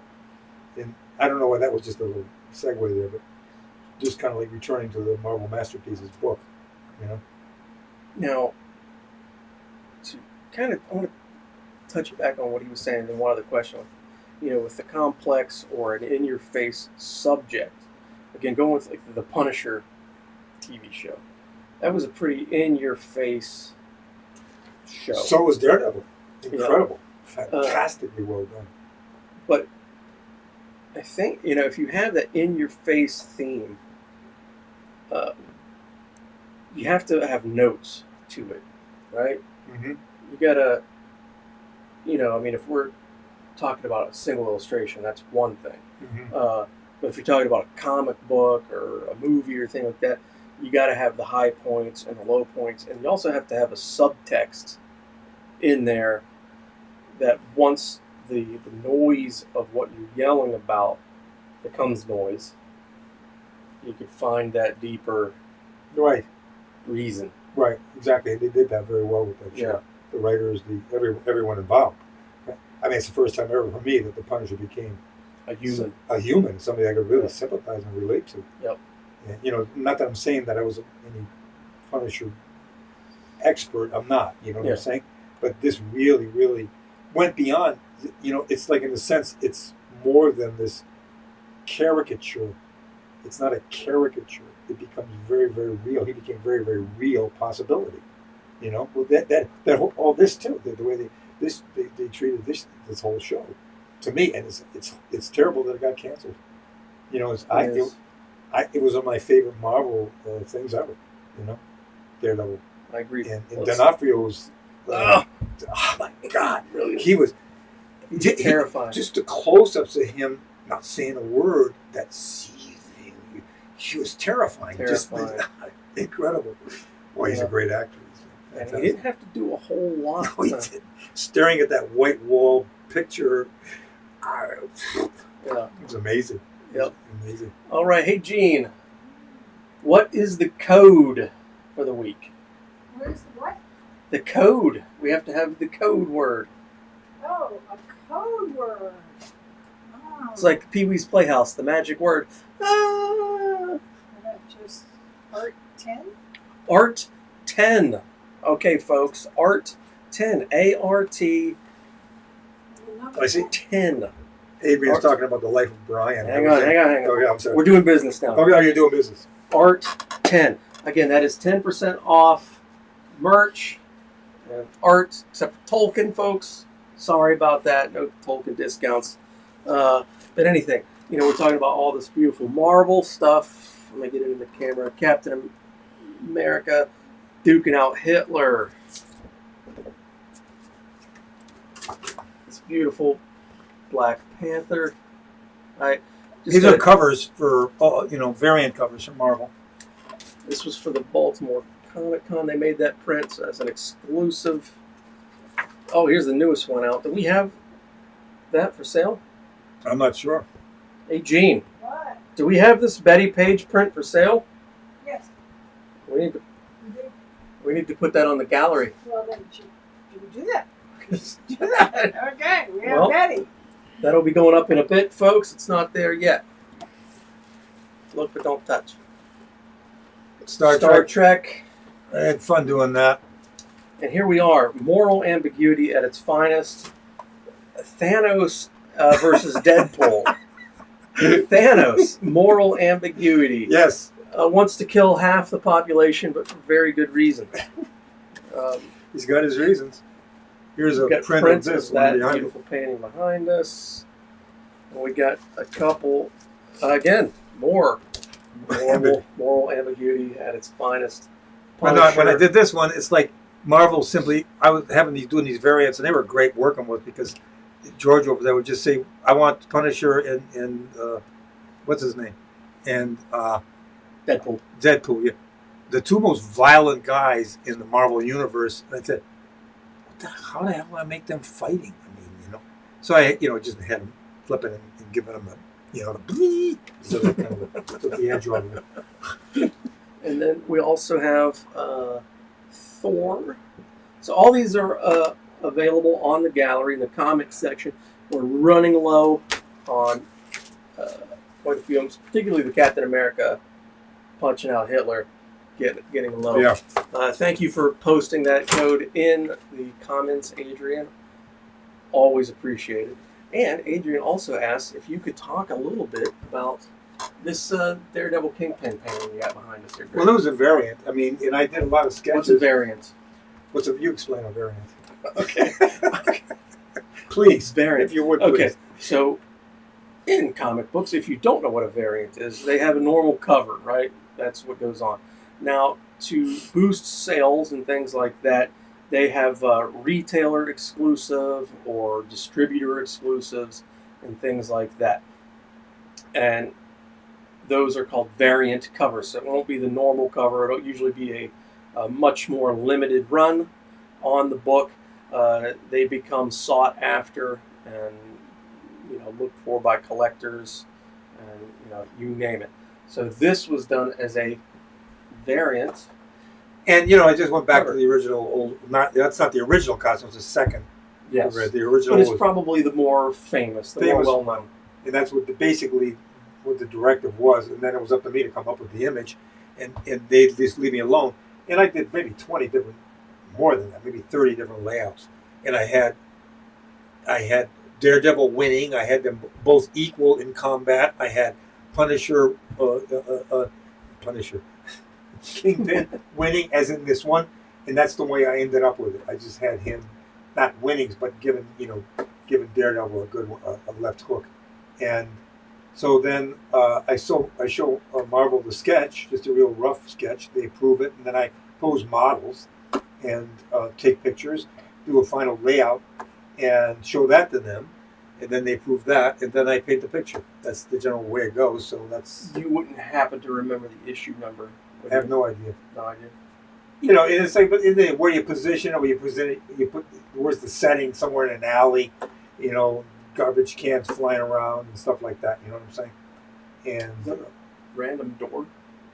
Speaker 1: And I don't know why that was just a little segue there, but just kind of like returning to the Marvel Masterpieces book. You know.
Speaker 2: Now, I want to touch back on what he was saying in one other question. You know, with the complex or an in-your-face subject. Again, going with like the Punisher TV show. That was a pretty in-your-face show.
Speaker 1: So was Daredevil. Incredible. Yeah. Fantastically well done.
Speaker 2: But I think, you know, if you have that in-your-face theme, you have to have notes to it, right?
Speaker 1: Mm-hmm.
Speaker 2: You gotta, you know, I mean, if we're talking about a single illustration, that's one thing.
Speaker 1: Mm-hmm.
Speaker 2: But if you're talking about a comic book or a movie or thing like that, you got to have the high points and the low points, and you also have to have a subtext in there that once the noise of what you're yelling about becomes noise, you can find that deeper reason.
Speaker 1: Right, exactly. They did that very well with that show.
Speaker 2: Yeah.
Speaker 1: The writers, everyone involved. I mean, it's the first time ever for me that the Punisher became
Speaker 2: a human,
Speaker 1: somebody I could really sympathize and relate to.
Speaker 2: Yep.
Speaker 1: And, you know, not that I'm saying that I was any Punisher expert. I'm not. You know what I'm saying? But this really, really went beyond. You know, it's like in a sense, it's more than this caricature. It's not a caricature. It becomes very, very real. He became very, very real possibility. You know, well, that whole, all this too. The way they treated this whole show, to me, and it's terrible that it got canceled. You know, it was one of my favorite Marvel things ever. You know, Daredevil.
Speaker 2: I agree.
Speaker 1: And D'Onofrio was, oh my God,
Speaker 2: really,
Speaker 1: he was
Speaker 2: terrifying.
Speaker 1: Just the close-ups of him not saying a word, that seething. He was terrifying. Just incredible. Boy, he's a great actor.
Speaker 2: And he didn't have to do a whole lot.
Speaker 1: No, he didn't. Staring at that white wall picture, it was amazing.
Speaker 2: Yep.
Speaker 1: Amazing.
Speaker 2: All right. Hey, Gene, what is the code for the week?
Speaker 4: What is the what?
Speaker 2: The code. We have to have the code word.
Speaker 4: Oh, a code word. Oh.
Speaker 2: It's like Pee-wee's Playhouse, the magic word.
Speaker 4: Just Art 10?
Speaker 2: Art 10. Okay, folks. Art 10. A-R-T.
Speaker 1: I see
Speaker 2: 10.
Speaker 1: Adrian's talking about the life of Brian.
Speaker 2: Hang on.
Speaker 1: Oh, yeah, I'm sorry.
Speaker 2: We're doing business now.
Speaker 1: Oh, yeah, you're doing business.
Speaker 2: Art 10. Again, that is 10% off merch and art, except for Tolkien, folks. Sorry about that. No Tolkien discounts. But anything. You know, we're talking about all this beautiful Marvel stuff. Let me get it in the camera. Captain America duking out Hitler. This beautiful Black Panther.
Speaker 1: These are covers for, variant covers from Marvel.
Speaker 2: This was for the Baltimore Comic Con. They made that print as an exclusive. Oh, here's the newest one out. Do we have that for sale?
Speaker 1: I'm not sure.
Speaker 2: Hey, Gene.
Speaker 4: What?
Speaker 2: Do we have this Betty Page print for sale?
Speaker 4: Yes.
Speaker 2: We need to put that on the gallery.
Speaker 4: Well, then, should we do that?
Speaker 2: Do that.
Speaker 4: Okay, we have Betty.
Speaker 2: That'll be going up in a bit, folks. It's not there yet. Look, but don't touch.
Speaker 1: Star Trek.
Speaker 2: Trek.
Speaker 1: I had fun doing that.
Speaker 2: And here we are. Moral ambiguity at its finest. Thanos versus Deadpool. Thanos, moral ambiguity.
Speaker 1: Yes.
Speaker 2: Wants to kill half the population, but for very good reason.
Speaker 1: He's got his reasons. Here's a
Speaker 2: We've got
Speaker 1: print of
Speaker 2: prints
Speaker 1: this
Speaker 2: of
Speaker 1: one
Speaker 2: that
Speaker 1: behind me.
Speaker 2: beautiful painting behind us. And we got a couple, again, moral ambiguity at its finest.
Speaker 1: When I
Speaker 2: Punisher.
Speaker 1: did this one, it's like Marvel simply. I was doing these variants, and they were great working with because George over there would just say, "I want Punisher and what's his name, and
Speaker 2: Deadpool.
Speaker 1: Deadpool, yeah, the two most violent guys in the Marvel universe." And I said, "How the hell do I make them fighting?" I mean, So I, just had them flipping and giving them the bleed. So that kind of took the edge off of it.
Speaker 2: And then we also have Thor. So all these are available on the gallery in the comics section. We're running low on quite a few of them, particularly the Captain America punching out Hitler, getting low.
Speaker 1: Yeah.
Speaker 2: Thank you for posting that code in the comments, Adrian. Always appreciated. And Adrian also asked if you could talk a little bit about this Daredevil Kingpin painting you got behind us here. Greg.
Speaker 1: Well, it was a variant. I mean, and I did a lot of sketches.
Speaker 2: What's a variant?
Speaker 1: You explain a variant.
Speaker 2: Okay.
Speaker 1: Please,
Speaker 2: Variant.
Speaker 1: if you would, please.
Speaker 2: Okay, so in comic books, if you don't know what a variant is, they have a normal cover, right? That's what goes on. Now, to boost sales and things like that, they have retailer exclusive or distributor exclusives and things like that. And those are called variant covers. So it won't be the normal cover. It'll usually be a much more limited run on the book. They become sought after and looked for by collectors, and you name it. So this was done as a variant.
Speaker 1: And I just went back to the original that's not the original costume, it's the second.
Speaker 2: Yes.
Speaker 1: The original
Speaker 2: But it's
Speaker 1: was
Speaker 2: probably the more famous, the more well known.
Speaker 1: And that's basically what the directive was, and then it was up to me to come up with the image, and they'd just leave me alone. And I did maybe 20 different, more than that, maybe 30 different layouts. And I had Daredevil winning. I had them both equal in combat. I had Punisher, Kingpin winning, as in this one, and that's the way I ended up with it. I just had him not winning, but giving Daredevil a left hook, and so then I show Marvel the sketch, just a real rough sketch. They approve it, and then I pose models and take pictures, do a final layout, and show that to them, and then they approve that, and then I paint the picture. That's the general way it goes. So that's.
Speaker 2: You wouldn't happen to remember the issue number?
Speaker 1: I have no idea.
Speaker 2: No idea.
Speaker 1: And it's like, but where you position it, where you present it, you put where's the setting, somewhere in an alley, garbage cans flying around and stuff like that. You know what I'm saying? And
Speaker 2: Is that a random door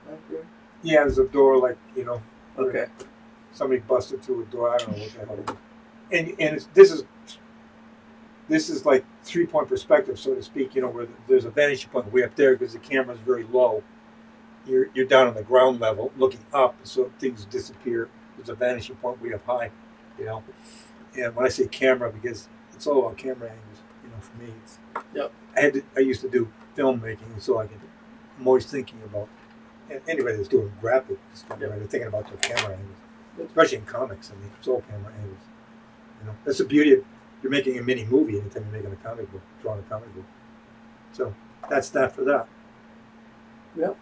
Speaker 2: back there?
Speaker 1: yeah, there's a door, like
Speaker 2: Okay.
Speaker 1: somebody busted through a door. I don't know what the hell it is. And this is like 3-point perspective, so to speak. Where there's a vantage point way up there because the camera's very low. You're down on the ground level, looking up, so things disappear. There's a vanishing point way up high, And when I say camera, because it's all about camera angles, for me.
Speaker 2: Yep.
Speaker 1: I used to do filmmaking, so I'm always thinking about. And anybody that's doing graphic stuff, right, they're thinking about their camera angles, especially in comics. I mean, it's all camera angles. That's the beauty of you're making a mini movie anytime you're making a comic book, drawing a comic book. So that's that for that.
Speaker 2: Yep.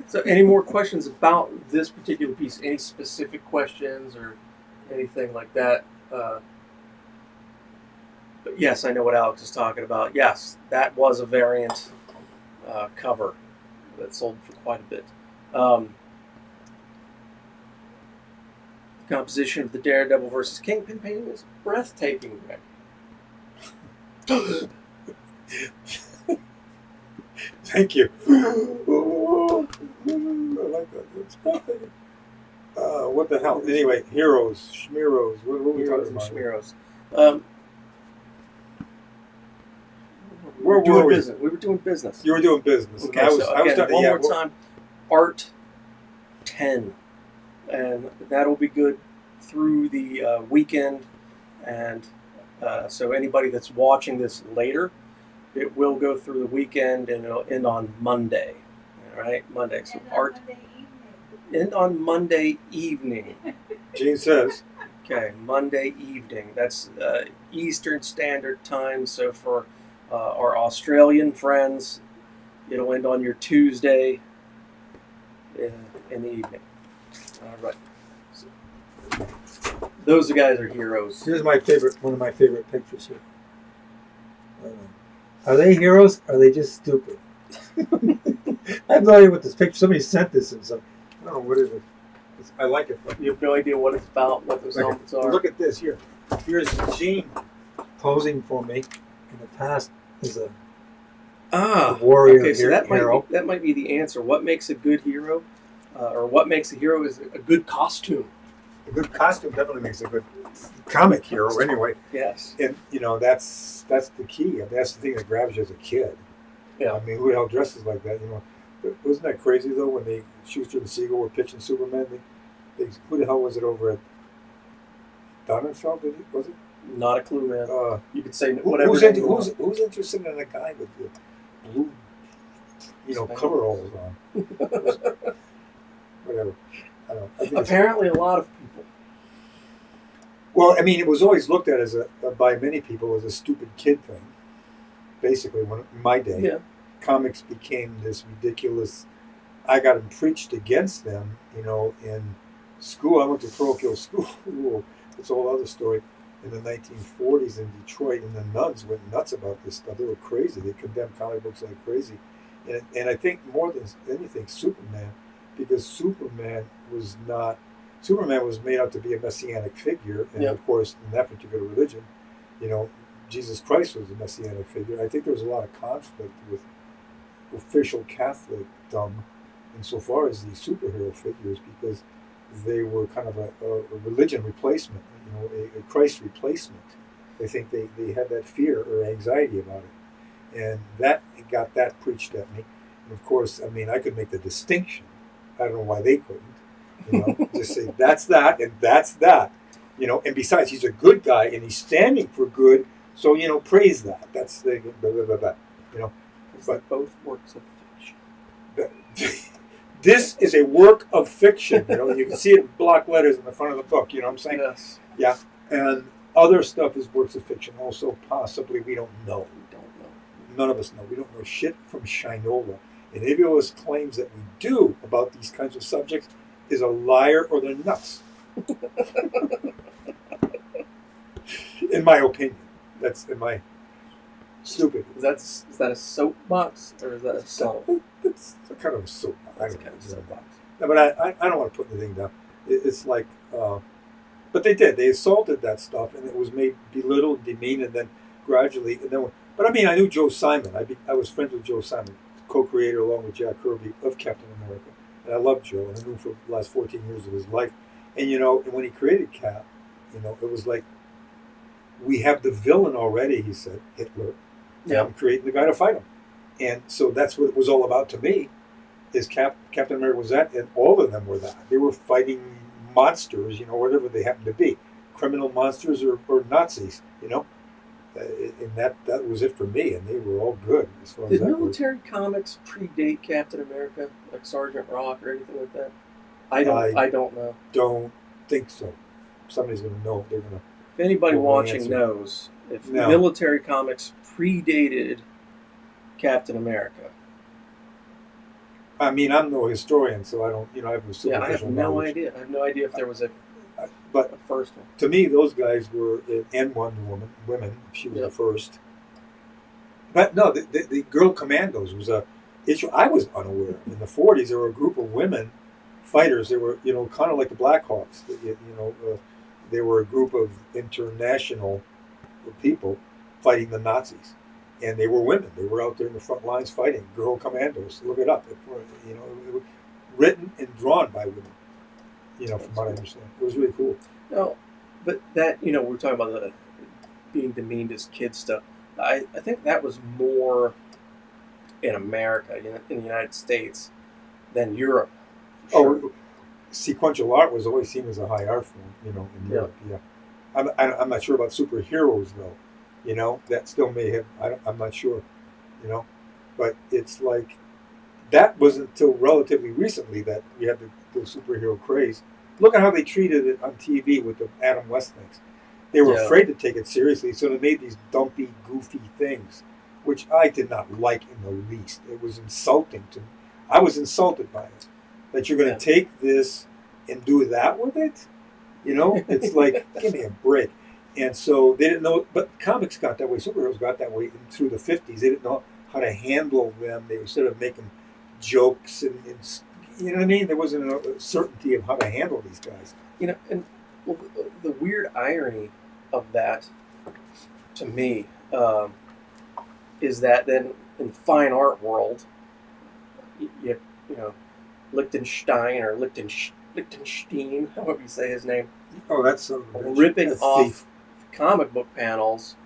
Speaker 2: So any more questions about this particular piece? Any specific questions or anything like that? But yes, I know what Alex is talking about. Yes, that was a variant cover that sold for quite a bit. The composition of the Daredevil versus Kingpin painting is breathtaking, Greg.
Speaker 1: Thank you. I like that. What the hell? Anyway, heroes, schmeros. What were we talking about?
Speaker 2: Schmeros.
Speaker 1: Where
Speaker 2: doing
Speaker 1: were we?
Speaker 2: business. We were doing business.
Speaker 1: You were doing business.
Speaker 2: Okay,
Speaker 1: And
Speaker 2: so again,
Speaker 1: done-
Speaker 2: one
Speaker 1: yeah,
Speaker 2: more
Speaker 1: well,
Speaker 2: time. Art 10. And that'll be good through the weekend. And so anybody that's watching this later, it will go through the weekend and it'll end on Monday. All right, Monday. So
Speaker 4: And
Speaker 2: art
Speaker 4: Monday evening.
Speaker 2: end on Monday evening.
Speaker 1: Gene says.
Speaker 2: Okay, Monday evening. That's Eastern Standard Time. So for our Australian friends, it'll end on your Tuesday in the evening. All right. So, those guys are heroes.
Speaker 1: Here's my favorite, one of my favorite pictures here. Are they heroes? Or are they just stupid? I have no idea what this picture. Somebody sent this and so I don't know what it is. I like it.
Speaker 2: You have no idea what it's about, what those helmets are.
Speaker 1: Look at this here. Here's Gene posing for me. In the past is a warrior
Speaker 2: okay, so that
Speaker 1: hero.
Speaker 2: might be the answer. What makes a good hero, or what makes a hero is a good costume.
Speaker 1: A good costume definitely makes a good comic hero anyway.
Speaker 2: Yes.
Speaker 1: And you know that's the key. That's the thing that grabs you as a kid.
Speaker 2: Yeah.
Speaker 1: I mean, who the hell dresses like that? You know, but wasn't that crazy though when they Schuster and Siegel were pitching Superman? Who the hell was it over at Donnerfeld? Was it?
Speaker 2: Not a clue, man. You could say
Speaker 1: Who-
Speaker 2: whatever.
Speaker 1: who's,
Speaker 2: name
Speaker 1: into,
Speaker 2: you want.
Speaker 1: who's interested in a guy with the blue, coveralls on? Whatever. I don't know. I think it's-
Speaker 2: Apparently, a lot of people.
Speaker 1: Well, I mean, it was always looked at as by many people as a stupid kid thing. Basically, when in my day,
Speaker 2: Yeah.
Speaker 1: comics became this ridiculous. I got them preached against them, in school. I went to parochial school. It's a whole other story. In the 1940s in Detroit, and the nuns went nuts about this stuff. They were crazy. They condemned comic books like crazy. And I think more than anything, Superman, because Superman was made out to be a messianic figure, and
Speaker 2: Yeah.
Speaker 1: of course, in that particular religion, Jesus Christ was a messianic figure. I think there was a lot of conflict with official Catholicdom insofar as these superhero figures, because they were kind of a religion replacement, a Christ replacement. I think they had that fear or anxiety about it, and that got that preached at me. And of course, I mean, I could make the distinction. I don't know why they couldn't. Just say that's that and that's that. And besides, he's a good guy and he's standing for good. So praise that. That's the blah, blah, blah, blah.
Speaker 2: Because
Speaker 1: But-
Speaker 2: they're both works of fiction.
Speaker 1: This is a work of fiction. You can see it in block letters in the front of the book. You know what I'm saying?
Speaker 2: Yes.
Speaker 1: Yeah. And other stuff is works of fiction. Also, possibly we don't know.
Speaker 2: We don't know.
Speaker 1: None of us know. We don't know shit from Shinola. And anybody who claims that we do about these kinds of subjects is a liar or they're nuts. In my opinion. That's in my stupid.
Speaker 2: Is that a soapbox or is that a song?
Speaker 1: It's kind of a soap. I
Speaker 2: That's
Speaker 1: don't
Speaker 2: kind of a
Speaker 1: know.
Speaker 2: soapbox.
Speaker 1: No, but I don't want to put anything down. It's like, but they did. They assaulted that stuff, and it was made belittled, demeaned, and then gradually. But I mean, I knew Joe Simon. I was friends with Joe Simon, co-creator along with Jack Kirby of Captain America, and I loved Joe, and I knew him for the last 14 years of his life. And and when he created Cap, it was like, we have the villain already. He said Hitler.
Speaker 2: Yeah.
Speaker 1: I'm creating the guy to fight him, and so that's what it was all about to me. Is Captain America was that, and all of them were that. They were fighting monsters, whatever they happened to be, criminal monsters or Nazis, and that was it for me. And they were all good as far as
Speaker 2: Did
Speaker 1: that goes.
Speaker 2: military comics predate Captain America, like Sergeant Rock or anything like that? I don't know.
Speaker 1: Don't think so. Somebody's going to know. They're going to.
Speaker 2: If anybody
Speaker 1: Well, the
Speaker 2: watching
Speaker 1: answer-
Speaker 2: knows if
Speaker 1: No.
Speaker 2: military comics predated Captain America.
Speaker 1: I mean, I'm no historian, so I don't. I have a superficial
Speaker 2: Yeah, I have no
Speaker 1: knowledge.
Speaker 2: idea. I have no idea if there was a
Speaker 1: But
Speaker 2: first one.
Speaker 1: to me, those guys were, and Wonder Women. She was
Speaker 2: Yep.
Speaker 1: the first. But no, the Girl Commandos was a issue I was unaware of. In the 40s, there were a group of women fighters. They were, kind of like the Blackhawks. They were a group of international people fighting the Nazis. And they were women. They were out there in the front lines fighting. Girl Commandos. Look it up. It was written and drawn by women. From what I understand. It was really cool.
Speaker 2: No, but that we're talking about the being demeaned as kid stuff. I think that was more in America, in the United States, than Europe. For sure.
Speaker 1: Oh, sequential art was always seen as a high art form, in
Speaker 2: Yeah.
Speaker 1: Europe. Yeah, I'm not sure about superheroes though. That still may have. I'm not sure. You know, but it's like that wasn't until relatively recently that we had the superhero craze. Look at how they treated it on TV with the Adam West things. They were
Speaker 2: Yeah.
Speaker 1: afraid to take it seriously, so they made these dumpy, goofy things, which I did not like in the least. It was insulting to me. I was insulted by it. That you're going
Speaker 2: Yeah.
Speaker 1: to take this and do that with it? It's like, give me a break. And so they didn't know, but comics got that way. Superheroes got that way through the 50s. They didn't know how to handle them. They were sort of making jokes and you know what I mean? There wasn't a certainty of how to handle these guys.
Speaker 2: And well, the weird irony of that, to me, is that then in the fine art world, you Lichtenstein or Lichtenstein, however you say his name,
Speaker 1: Oh, that's son of a bitch.
Speaker 2: ripping
Speaker 1: That's
Speaker 2: off
Speaker 1: thief.
Speaker 2: comic book panels,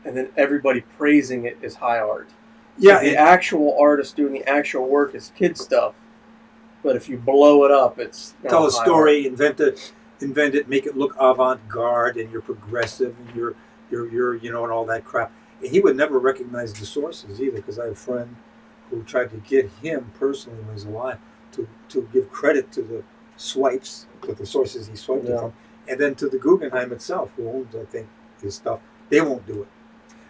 Speaker 2: and then everybody praising it as high art.
Speaker 1: Yeah,
Speaker 2: The actual artist doing the actual work is kid stuff, but if you blow it up, it's now
Speaker 1: tell a
Speaker 2: high
Speaker 1: story, invent it, make it look avant-garde, and you're progressive, and you're and all that crap. And he would never recognize the sources either, because I have a friend who tried to get him personally when he was alive to give credit to the swipes, to the sources he swiped it
Speaker 2: Yeah.
Speaker 1: from, and then to the Guggenheim itself, who owns, I think, his stuff. They won't do it.
Speaker 2: art.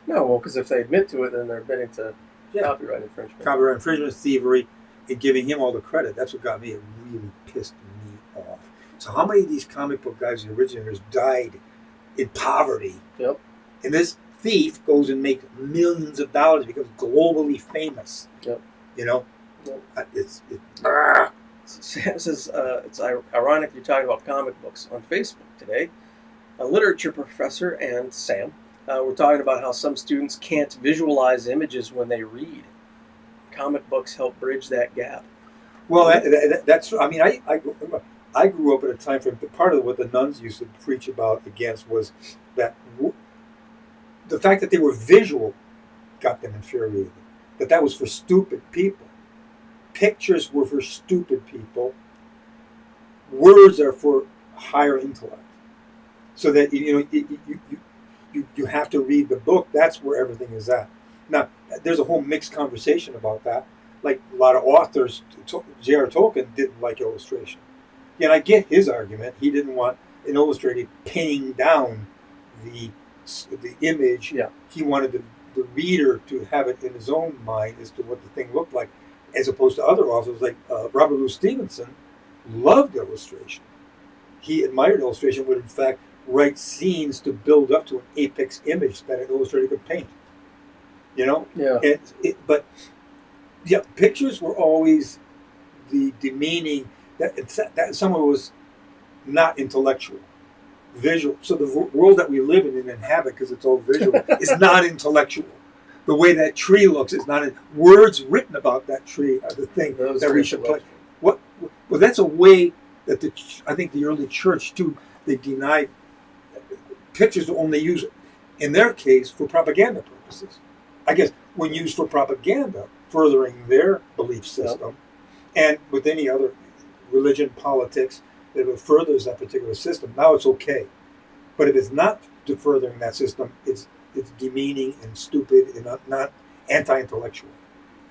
Speaker 2: No, well, because if they admit to it, then they're admitting to
Speaker 1: Yeah.
Speaker 2: copyright infringement.
Speaker 1: Copyright infringement, thievery, and giving him all the credit. That's what got me. It really pissed me off. So how many of these comic book guys, the originators, died in poverty?
Speaker 2: Yep.
Speaker 1: And this thief goes and makes millions of dollars, becomes globally famous.
Speaker 2: Yep.
Speaker 1: Yep.
Speaker 2: This is it's ironic you're talking about comic books on Facebook today. A literature professor and Sam were talking about how some students can't visualize images when they read. Comic books help bridge that gap.
Speaker 1: Well, that's. I mean, I grew up at a time frame. Part of what the nuns used to preach about against was that the fact that they were visual got them infuriated. That was for stupid people. Pictures were for stupid people. Words are for higher intellect. So that you have to read the book. That's where everything is at. Now, there's a whole mixed conversation about that. Like a lot of authors, J.R. Tolkien didn't like illustration. And I get his argument. He didn't want an illustrator pinning down the image.
Speaker 2: Yeah.
Speaker 1: He wanted the reader to have it in his own mind as to what the thing looked like, as opposed to other authors like Robert Louis Stevenson loved illustration. He admired illustration, would in fact write scenes to build up to an apex image that an illustrator could paint.
Speaker 2: Yeah.
Speaker 1: But pictures were always the demeaning that someone was not intellectual, visual. So the world that we live in and inhabit, because it's all visual, is not intellectual. The way that tree looks is not. Words written about that tree are the thing
Speaker 2: Those
Speaker 1: that
Speaker 2: are
Speaker 1: we should play.
Speaker 2: intellectual.
Speaker 1: Well, that's a way that I think the early church too. They denied pictures were only used in their case for propaganda purposes. I guess when used for propaganda, furthering their belief system, and with any other religion, politics, that it furthers that particular system. Now it's okay, but if it's not to furthering that system, it's demeaning and stupid and not anti-intellectual.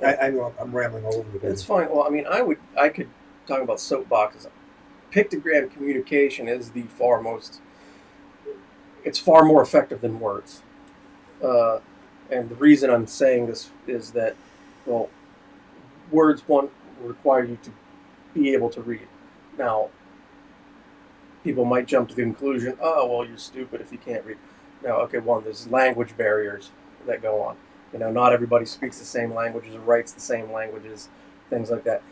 Speaker 1: I know I'm rambling all over the place.
Speaker 2: It's fine. Well, I mean, I could talk about soapboxes. Pictogram communication is it's far more effective than words. And the reason I'm saying this is that, well, words require you to be able to read. Now, people might jump to the conclusion, oh, well, you're stupid if you can't read. Now, okay, there's language barriers that go on. Not everybody speaks the same languages or writes the same languages, things like that.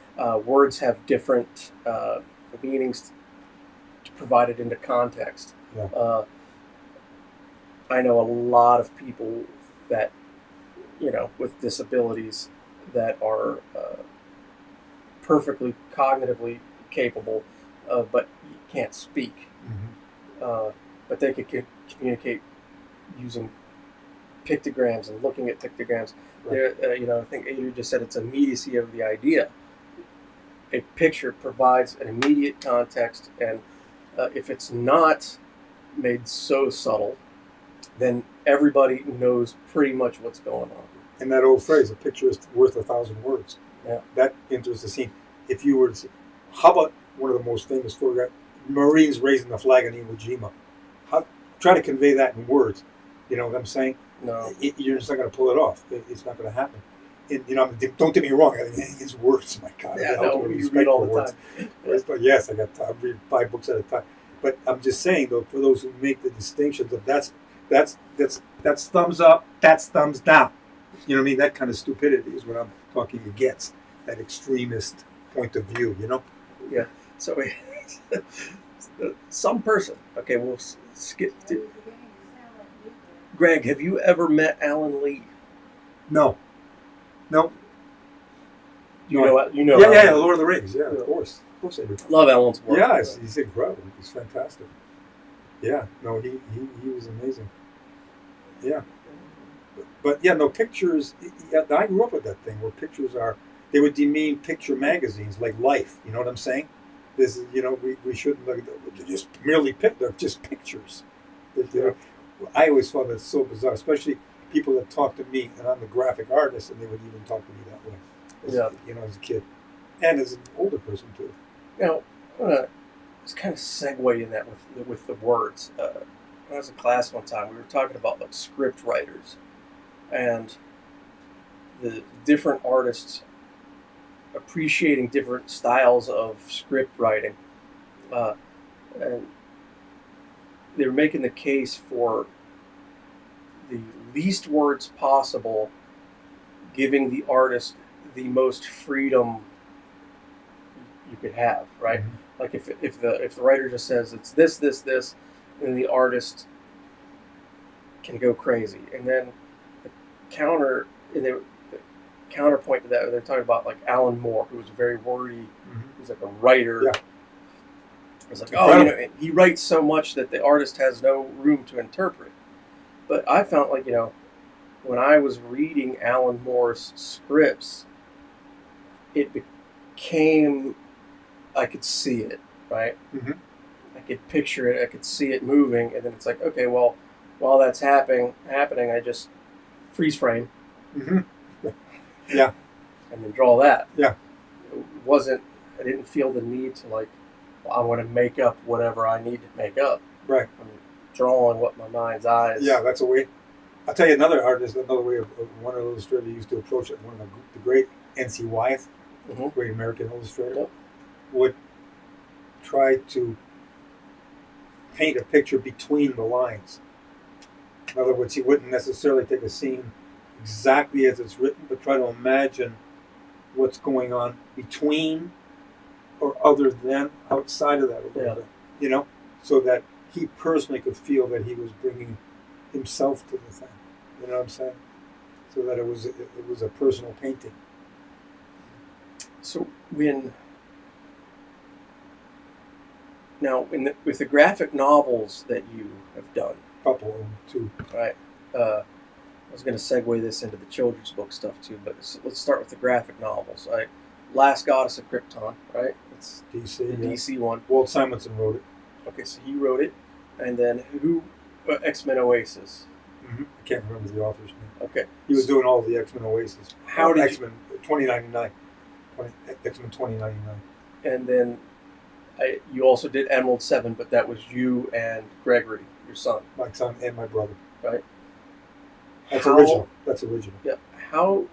Speaker 2: Words have different meanings provided into context.
Speaker 1: Yeah.
Speaker 2: I know a lot of people that, with disabilities that are perfectly cognitively capable, but can't speak.
Speaker 1: Mm-hmm.
Speaker 2: But they could communicate using pictograms and looking at pictograms.
Speaker 1: Right.
Speaker 2: There, I think Adrian just said it's immediacy of the idea. A picture provides an immediate context, and if it's not made so subtle, then everybody knows pretty much what's going on.
Speaker 1: And that old phrase, a picture is worth 1,000 words.
Speaker 2: Yeah.
Speaker 1: That enters the scene. If you were to see, how about one of the most famous photographs, Marines raising the flag in Iwo Jima? Try to convey that in words. You know what I'm saying?
Speaker 2: No.
Speaker 1: You're just not going to pull it off. It's not going to happen. And, don't get me wrong. It's words. My God.
Speaker 2: Yeah,
Speaker 1: I
Speaker 2: no, you read all the time.
Speaker 1: Yes, I read 5 books at a time. But I'm just saying, though, for those who make the distinctions of that's thumbs up, that's thumbs down. You know what I mean? That kind of stupidity is what I'm talking against. That extremist point of view.
Speaker 2: Yeah. So some person. Okay, we'll skip to Greg. Have you ever met Alan Lee?
Speaker 1: No.
Speaker 2: You know.
Speaker 1: Yeah, Lord of the Rings. Yeah, of course I do.
Speaker 2: Love Alan's work.
Speaker 1: Yeah, he's incredible. He's fantastic. Yeah, no, he was amazing. Yeah, but yeah, no pictures. Yeah, I grew up with that thing where pictures they would demean picture magazines like Life. You know what I'm saying? This is, we shouldn't look at them. They're just merely they're just pictures. I always found that so bizarre, especially people that talk to me, and I'm a graphic artist, and they would even talk to me that way. As a kid, and as an older person too.
Speaker 2: Now, I want to just kind of segue in that with the words. When I was in class one time, we were talking about like script writers and the different artists appreciating different styles of script writing, and they were making the case for the least words possible, giving the artist the most freedom you could have, right? Mm-hmm. Like if the writer just says it's this, then the artist can go crazy. And then the counterpoint to that, they're talking about like Alan Moore, who was very wordy. Mm-hmm. He's like a writer.
Speaker 1: Yeah.
Speaker 2: It's like, he writes so much that the artist has no room to interpret. But I found when I was reading Alan Moore's scripts, it became, I could see it, right? Mm-hmm. I could picture it, I could see it moving, and then it's like, okay, well, while that's happening, I just freeze frame.
Speaker 1: Mm-hmm. Yeah.
Speaker 2: And then draw that.
Speaker 1: Yeah.
Speaker 2: I didn't feel the need to I want to make up whatever I need to make up.
Speaker 1: Right.
Speaker 2: I'm drawing what my mind's eye is.
Speaker 1: Yeah, that's a way. I'll tell you another way of one illustrator used to approach it. One of the great N.C. Wyeth, mm-hmm. great American illustrator, yep. would try to paint a picture between the lines. In other words, he wouldn't necessarily take a scene exactly as it's written, but try to imagine what's going on between or other than outside of that a little bit, so that he personally could feel that he was bringing himself to the thing. You know what I'm saying? So that it was a personal painting.
Speaker 2: So with the graphic novels that you have done,
Speaker 1: couple of them too,
Speaker 2: right? I was going to segue this into the children's book stuff too, but let's start with the graphic novels. Right? Last Goddess of Krypton, right? It's
Speaker 1: DC,
Speaker 2: the DC one.
Speaker 1: Walt Simonson wrote it.
Speaker 2: Okay, so he wrote it, and then who? X-Men Oasis.
Speaker 1: Mm-hmm. I can't remember the author's name.
Speaker 2: Okay,
Speaker 1: he was doing all the X-Men Oasis.
Speaker 2: How did
Speaker 1: X-Men 2099? X-Men 2099.
Speaker 2: And then you also did Emerald 7, but that was you and Gregory, your son.
Speaker 1: My son and my brother.
Speaker 2: Right.
Speaker 1: That's original.
Speaker 2: Yeah. How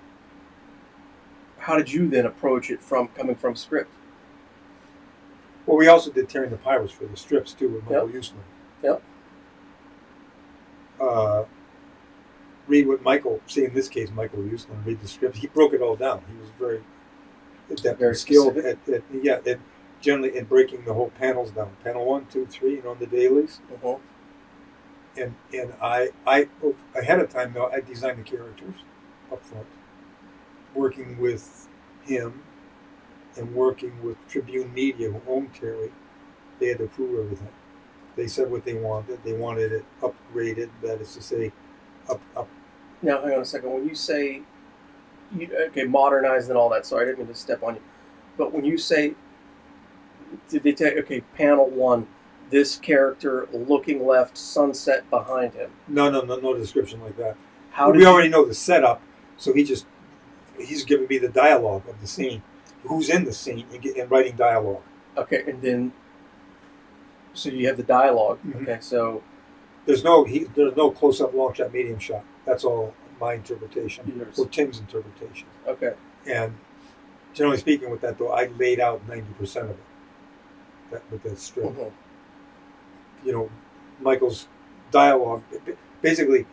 Speaker 2: did you then approach it coming from script?
Speaker 1: Well, we also did Tearing the Pirates for the strips too with Michael Uslan.
Speaker 2: Yep.
Speaker 1: Read what Michael, see in this case, Michael Uslan, read the script. He broke it all down. He was very adept and skilled at generally in breaking the whole panels down. Panel 1, 2, 3, on the dailies.
Speaker 2: Uh-huh.
Speaker 1: And I ahead of time though, I designed the characters up front, working with him and working with Tribune Media, who owned Terry. They had to approve everything. They said what they wanted. They wanted it upgraded, that is to say,
Speaker 2: Now, hang on a second. When you say, okay, modernized and all that, sorry, I didn't mean to step on you. But when you say, did they take, okay, panel 1, this character looking left, sunset behind him?
Speaker 1: No description like that.
Speaker 2: How did
Speaker 1: we already know the setup, so he's giving me the dialogue of the scene, who's in the scene, and writing dialogue.
Speaker 2: Okay, and then, so you have the dialogue.
Speaker 1: Mhm.
Speaker 2: Okay, so
Speaker 1: there's no close up, long shot, medium shot. That's all my interpretation,
Speaker 2: Yours.
Speaker 1: or Tim's interpretation.
Speaker 2: Okay.
Speaker 1: And generally speaking, with that though, I laid out 90% of it. With that strip.
Speaker 2: Mhm.
Speaker 1: You know, Michael's dialogue, basically,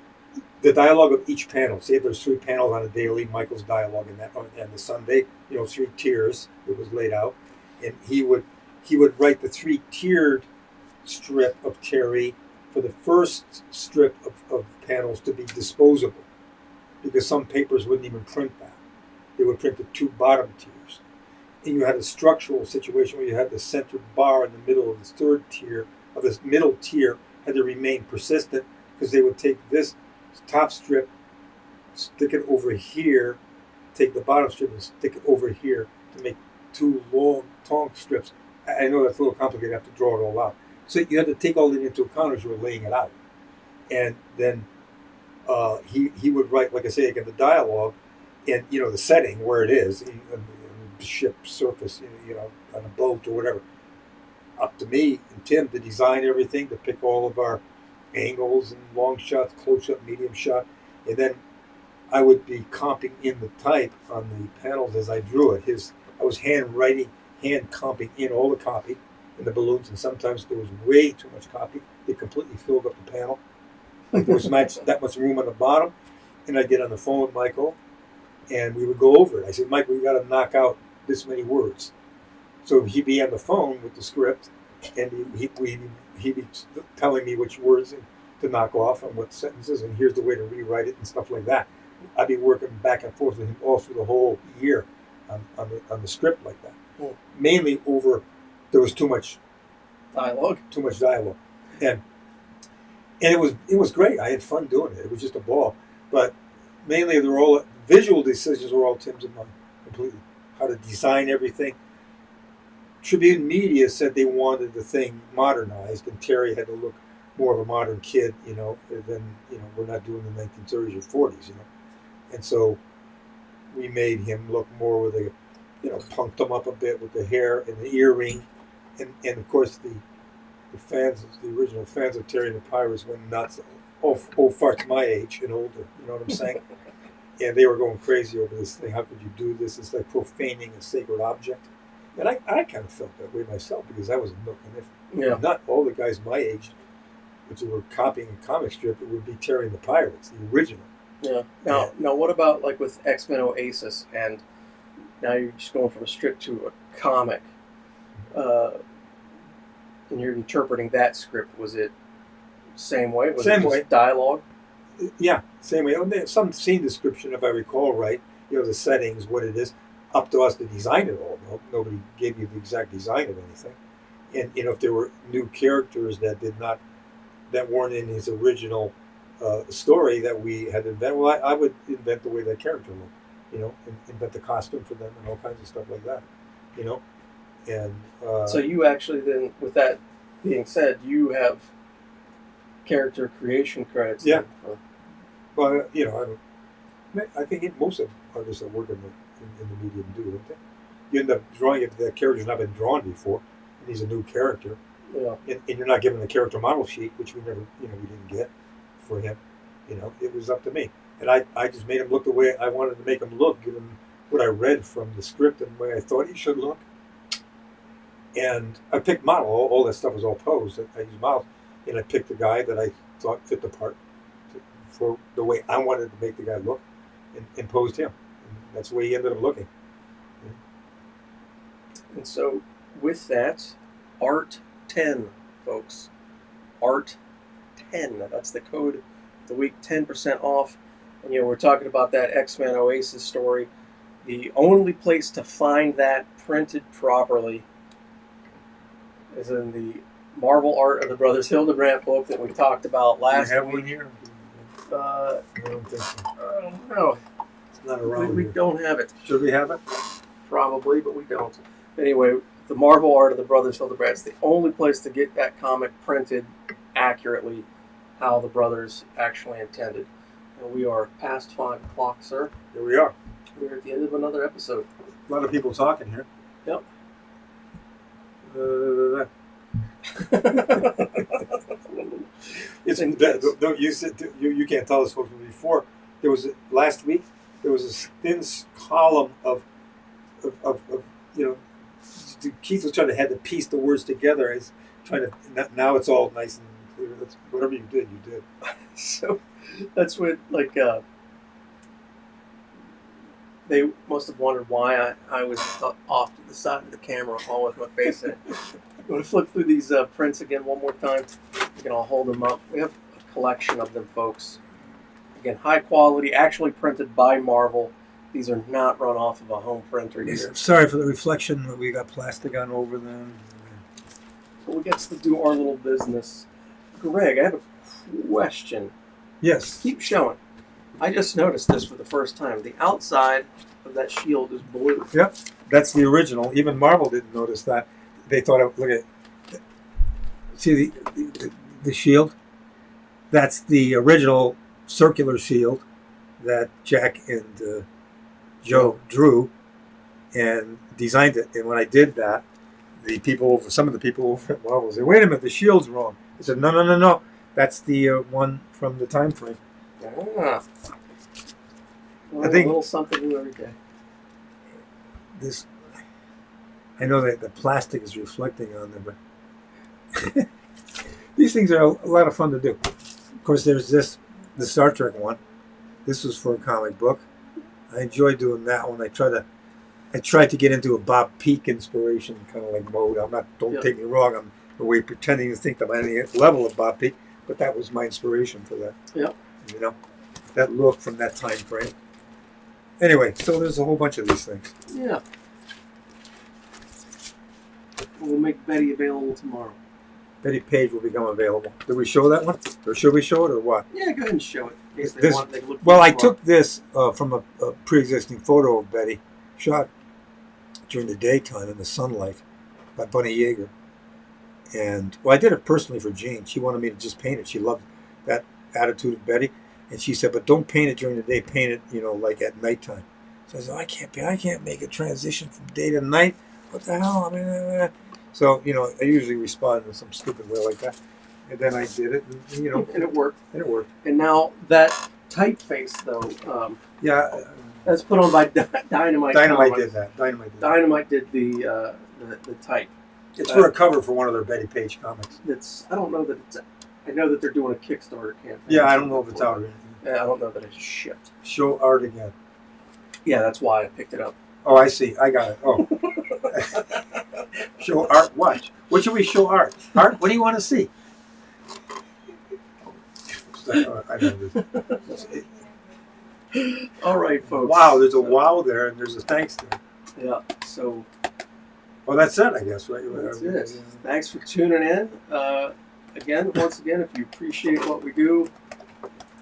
Speaker 1: the dialogue of each panel. Say if there's 3 panels on a daily, Michael's dialogue in that, and the Sunday, 3 tiers. It was laid out, and he would write the 3 tiered strip of Terry for the first strip of panels to be disposable, because some papers wouldn't even print that. They would print the 2 bottom tiers. And you had a structural situation where you had the center bar in the middle of this 3rd tier, of this middle tier, had to remain persistent, because they would take this top strip, stick it over here, take the bottom strip and stick it over here to make 2 long tongue strips. I know that's a little complicated, I have to draw it all out. So you had to take all that into account as you were laying it out. And then he would write, like I say again, the dialogue, and the setting where it is, the ship surface, on a boat or whatever. Up to me and Tim to design everything, to pick all of our angles and long shots, close up, medium shot, and then I would be comping in the type on the panels as I drew it. I was hand comping in all the copy in the balloons, and sometimes there was way too much copy. It completely filled up the panel. Like there was that much room on the bottom, and I'd get on the phone with Michael, and we would go over it. I said, Mike, we got to knock out this many words. So he'd be on the phone with the script, and he'd be telling me which words to knock off and what sentences, and here's the way to rewrite it and stuff like that. I'd be working back and forth with him all through the whole year on the script like that.
Speaker 2: Cool.
Speaker 1: Mainly over, there was too much
Speaker 2: dialogue,
Speaker 1: and it was great. I had fun doing it. It was just a ball. But mainly, they were all visual decisions were all Tim's and mine completely. How to design everything. Tribune Media said they wanted the thing modernized, and Terry had to look more of a modern kid, than we're not doing the 1930s or 40s, and so we made him look more with a, punked him up a bit with the hair and the earring, and of course the original fans of Terry and the Pirates went nuts. Old farts my age and older, you know what I'm saying? And they were going crazy over this thing. How could you do this? It's like profaning a sacred object. And I kind of felt that way myself, because I was a milk and if not all the guys my age, which were copying a comic strip, it would be Terry and the Pirates, the original.
Speaker 2: Yeah. Now, what about like with X-Men Oasis, and now you're just going from a strip to a comic, and you're interpreting that script? Was it same way? Was
Speaker 1: Same
Speaker 2: it just
Speaker 1: way.
Speaker 2: Dialogue?
Speaker 1: Yeah, same way. Some scene description, if I recall right, the settings, what it is. Up to us to design it all, though. Nobody gave you the exact design of anything. And if there were new characters that weren't in his original story that we had invented, well, I would invent the way that character looked, and invent the costume for them and all kinds of stuff like that, And
Speaker 2: so you actually then, with that being said, you have character creation credits.
Speaker 1: Yeah.
Speaker 2: For...
Speaker 1: Well, I think most of artists that work in the medium do, don't they? You end up drawing it, that character's not been drawn before, and he's a new character.
Speaker 2: Yeah.
Speaker 1: And you're not given the character model sheet, which we never, we didn't get for him. It was up to me. And I just made him look the way I wanted to make him look, given what I read from the script and the way I thought he should look. And I picked model. All that stuff was all posed. I used models. And I picked the guy that I thought fit the part for the way I wanted to make the guy look, and posed him. And that's the way he ended up looking.
Speaker 2: And so with that, Art 10, folks. Art 10. That's the code of the week, 10% off. And we're talking about that X-Men Oasis story. The only place to find that printed properly is in the Marvel Art of the Brothers Hildebrandt book that we talked about last week.
Speaker 1: Here? I don't think so.
Speaker 2: No,
Speaker 1: It's not around
Speaker 2: we
Speaker 1: here.
Speaker 2: don't have it.
Speaker 1: Should we have it?
Speaker 2: Probably, but we don't. Anyway, the Marvel art of the Brothers Hildebrandt is the only place to get that comic printed accurately how the brothers actually intended. And we are past 5 o'clock, sir.
Speaker 1: Here we are.
Speaker 2: We're at the end of another episode.
Speaker 1: A lot of people talking here.
Speaker 2: Yep.
Speaker 1: It's don't you said you can't tell us folks from before. There was last week. There was a thin column of Keith was trying to have to piece the words together. As trying to now it's all nice and clear. That's whatever you did.
Speaker 2: So that's what they must have wondered why I was off to the side of the camera, all with my face in it. I'm going to flip through these prints again one more time. We can all hold them up. We have a collection of them, folks. Again, high quality, actually printed by Marvel. These are not run off of a home printer here.
Speaker 1: Sorry for the reflection. We got plastic on over them.
Speaker 2: So we get to do our little business. Greg, I have a question.
Speaker 1: Yes.
Speaker 2: Keep showing. I just noticed this for the first time. The outside of that shield is blue.
Speaker 1: Yep. That's the original. Even Marvel didn't notice that. They thought, look at, see the shield? That's the original circular shield that Jack and Joe drew and designed it. And when I did that, some of the people over at Marvel said, "Wait a minute, the shield's wrong." I said, "No. That's the one from the time frame."
Speaker 2: Ah. Well,
Speaker 1: I think
Speaker 2: a little something new every day.
Speaker 1: I know that the plastic is reflecting on them, but these things are a lot of fun to do. Of course, there's the Star Trek one. This was for a comic book. I enjoy doing that one. I tried to get into a Bob Peak inspiration kind of like mode. Don't take me wrong. I'm away pretending to think I'm at any level of Bob Peak, but that was my inspiration for that.
Speaker 2: Yep.
Speaker 1: That look from that time frame. Anyway, so there's a whole bunch of these things.
Speaker 2: Yeah. We'll make Betty available tomorrow.
Speaker 1: Betty Page will become available. Did we show that one? Or should we show it or what?
Speaker 2: Yeah, go ahead and show it. In case they
Speaker 1: This-
Speaker 2: want, they can look
Speaker 1: Well,
Speaker 2: for
Speaker 1: I
Speaker 2: it tomorrow.
Speaker 1: took this from a pre-existing photo of Betty, shot during the daytime in the sunlight by Bunny Yeager. And, I did it personally for Jean. She wanted me to just paint it. She loved that attitude of Betty. And she said, but don't paint it during the day. Paint it, like at nighttime. So I said, I can't make a transition from day to night. What the hell? So, I usually respond in some stupid way like that. And then I did it, and
Speaker 2: And it worked.
Speaker 1: And
Speaker 2: now that typeface, though,
Speaker 1: yeah.
Speaker 2: that's put on by Dynamite.
Speaker 1: Dynamite
Speaker 2: Comics.
Speaker 1: did that.
Speaker 2: Dynamite did the type.
Speaker 1: It's for a cover for one of their Betty Page comics.
Speaker 2: I don't know that it's. I know that they're doing a Kickstarter campaign.
Speaker 1: Yeah, I don't know if it's out or anything.
Speaker 2: Yeah, I don't know that it's shipped.
Speaker 1: Show art again.
Speaker 2: Yeah, that's why I picked it up.
Speaker 1: Oh, I see. I got it. Oh. Show art. What? What should we show art? Art? What do you want to see? I know this.
Speaker 2: All right, folks.
Speaker 1: Wow, there's a wow there, and there's a thanks there.
Speaker 2: Yeah. So
Speaker 1: Well, that's it, I guess, right?
Speaker 2: that's it. Thanks for tuning in. Once again, if you appreciate what we do,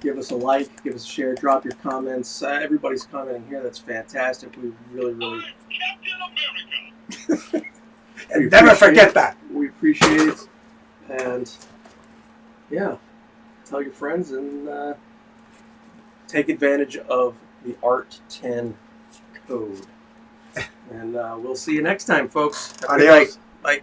Speaker 2: give us a like, give us a share, drop your comments. Everybody's commenting here. That's fantastic. We really, really.
Speaker 3: I'm Captain America.
Speaker 1: And never forget that.
Speaker 2: We appreciate it. And yeah, tell your friends and take advantage of the Art 10 code. And we'll see you next time, folks. Have a good
Speaker 1: Adios.
Speaker 2: night. Bye.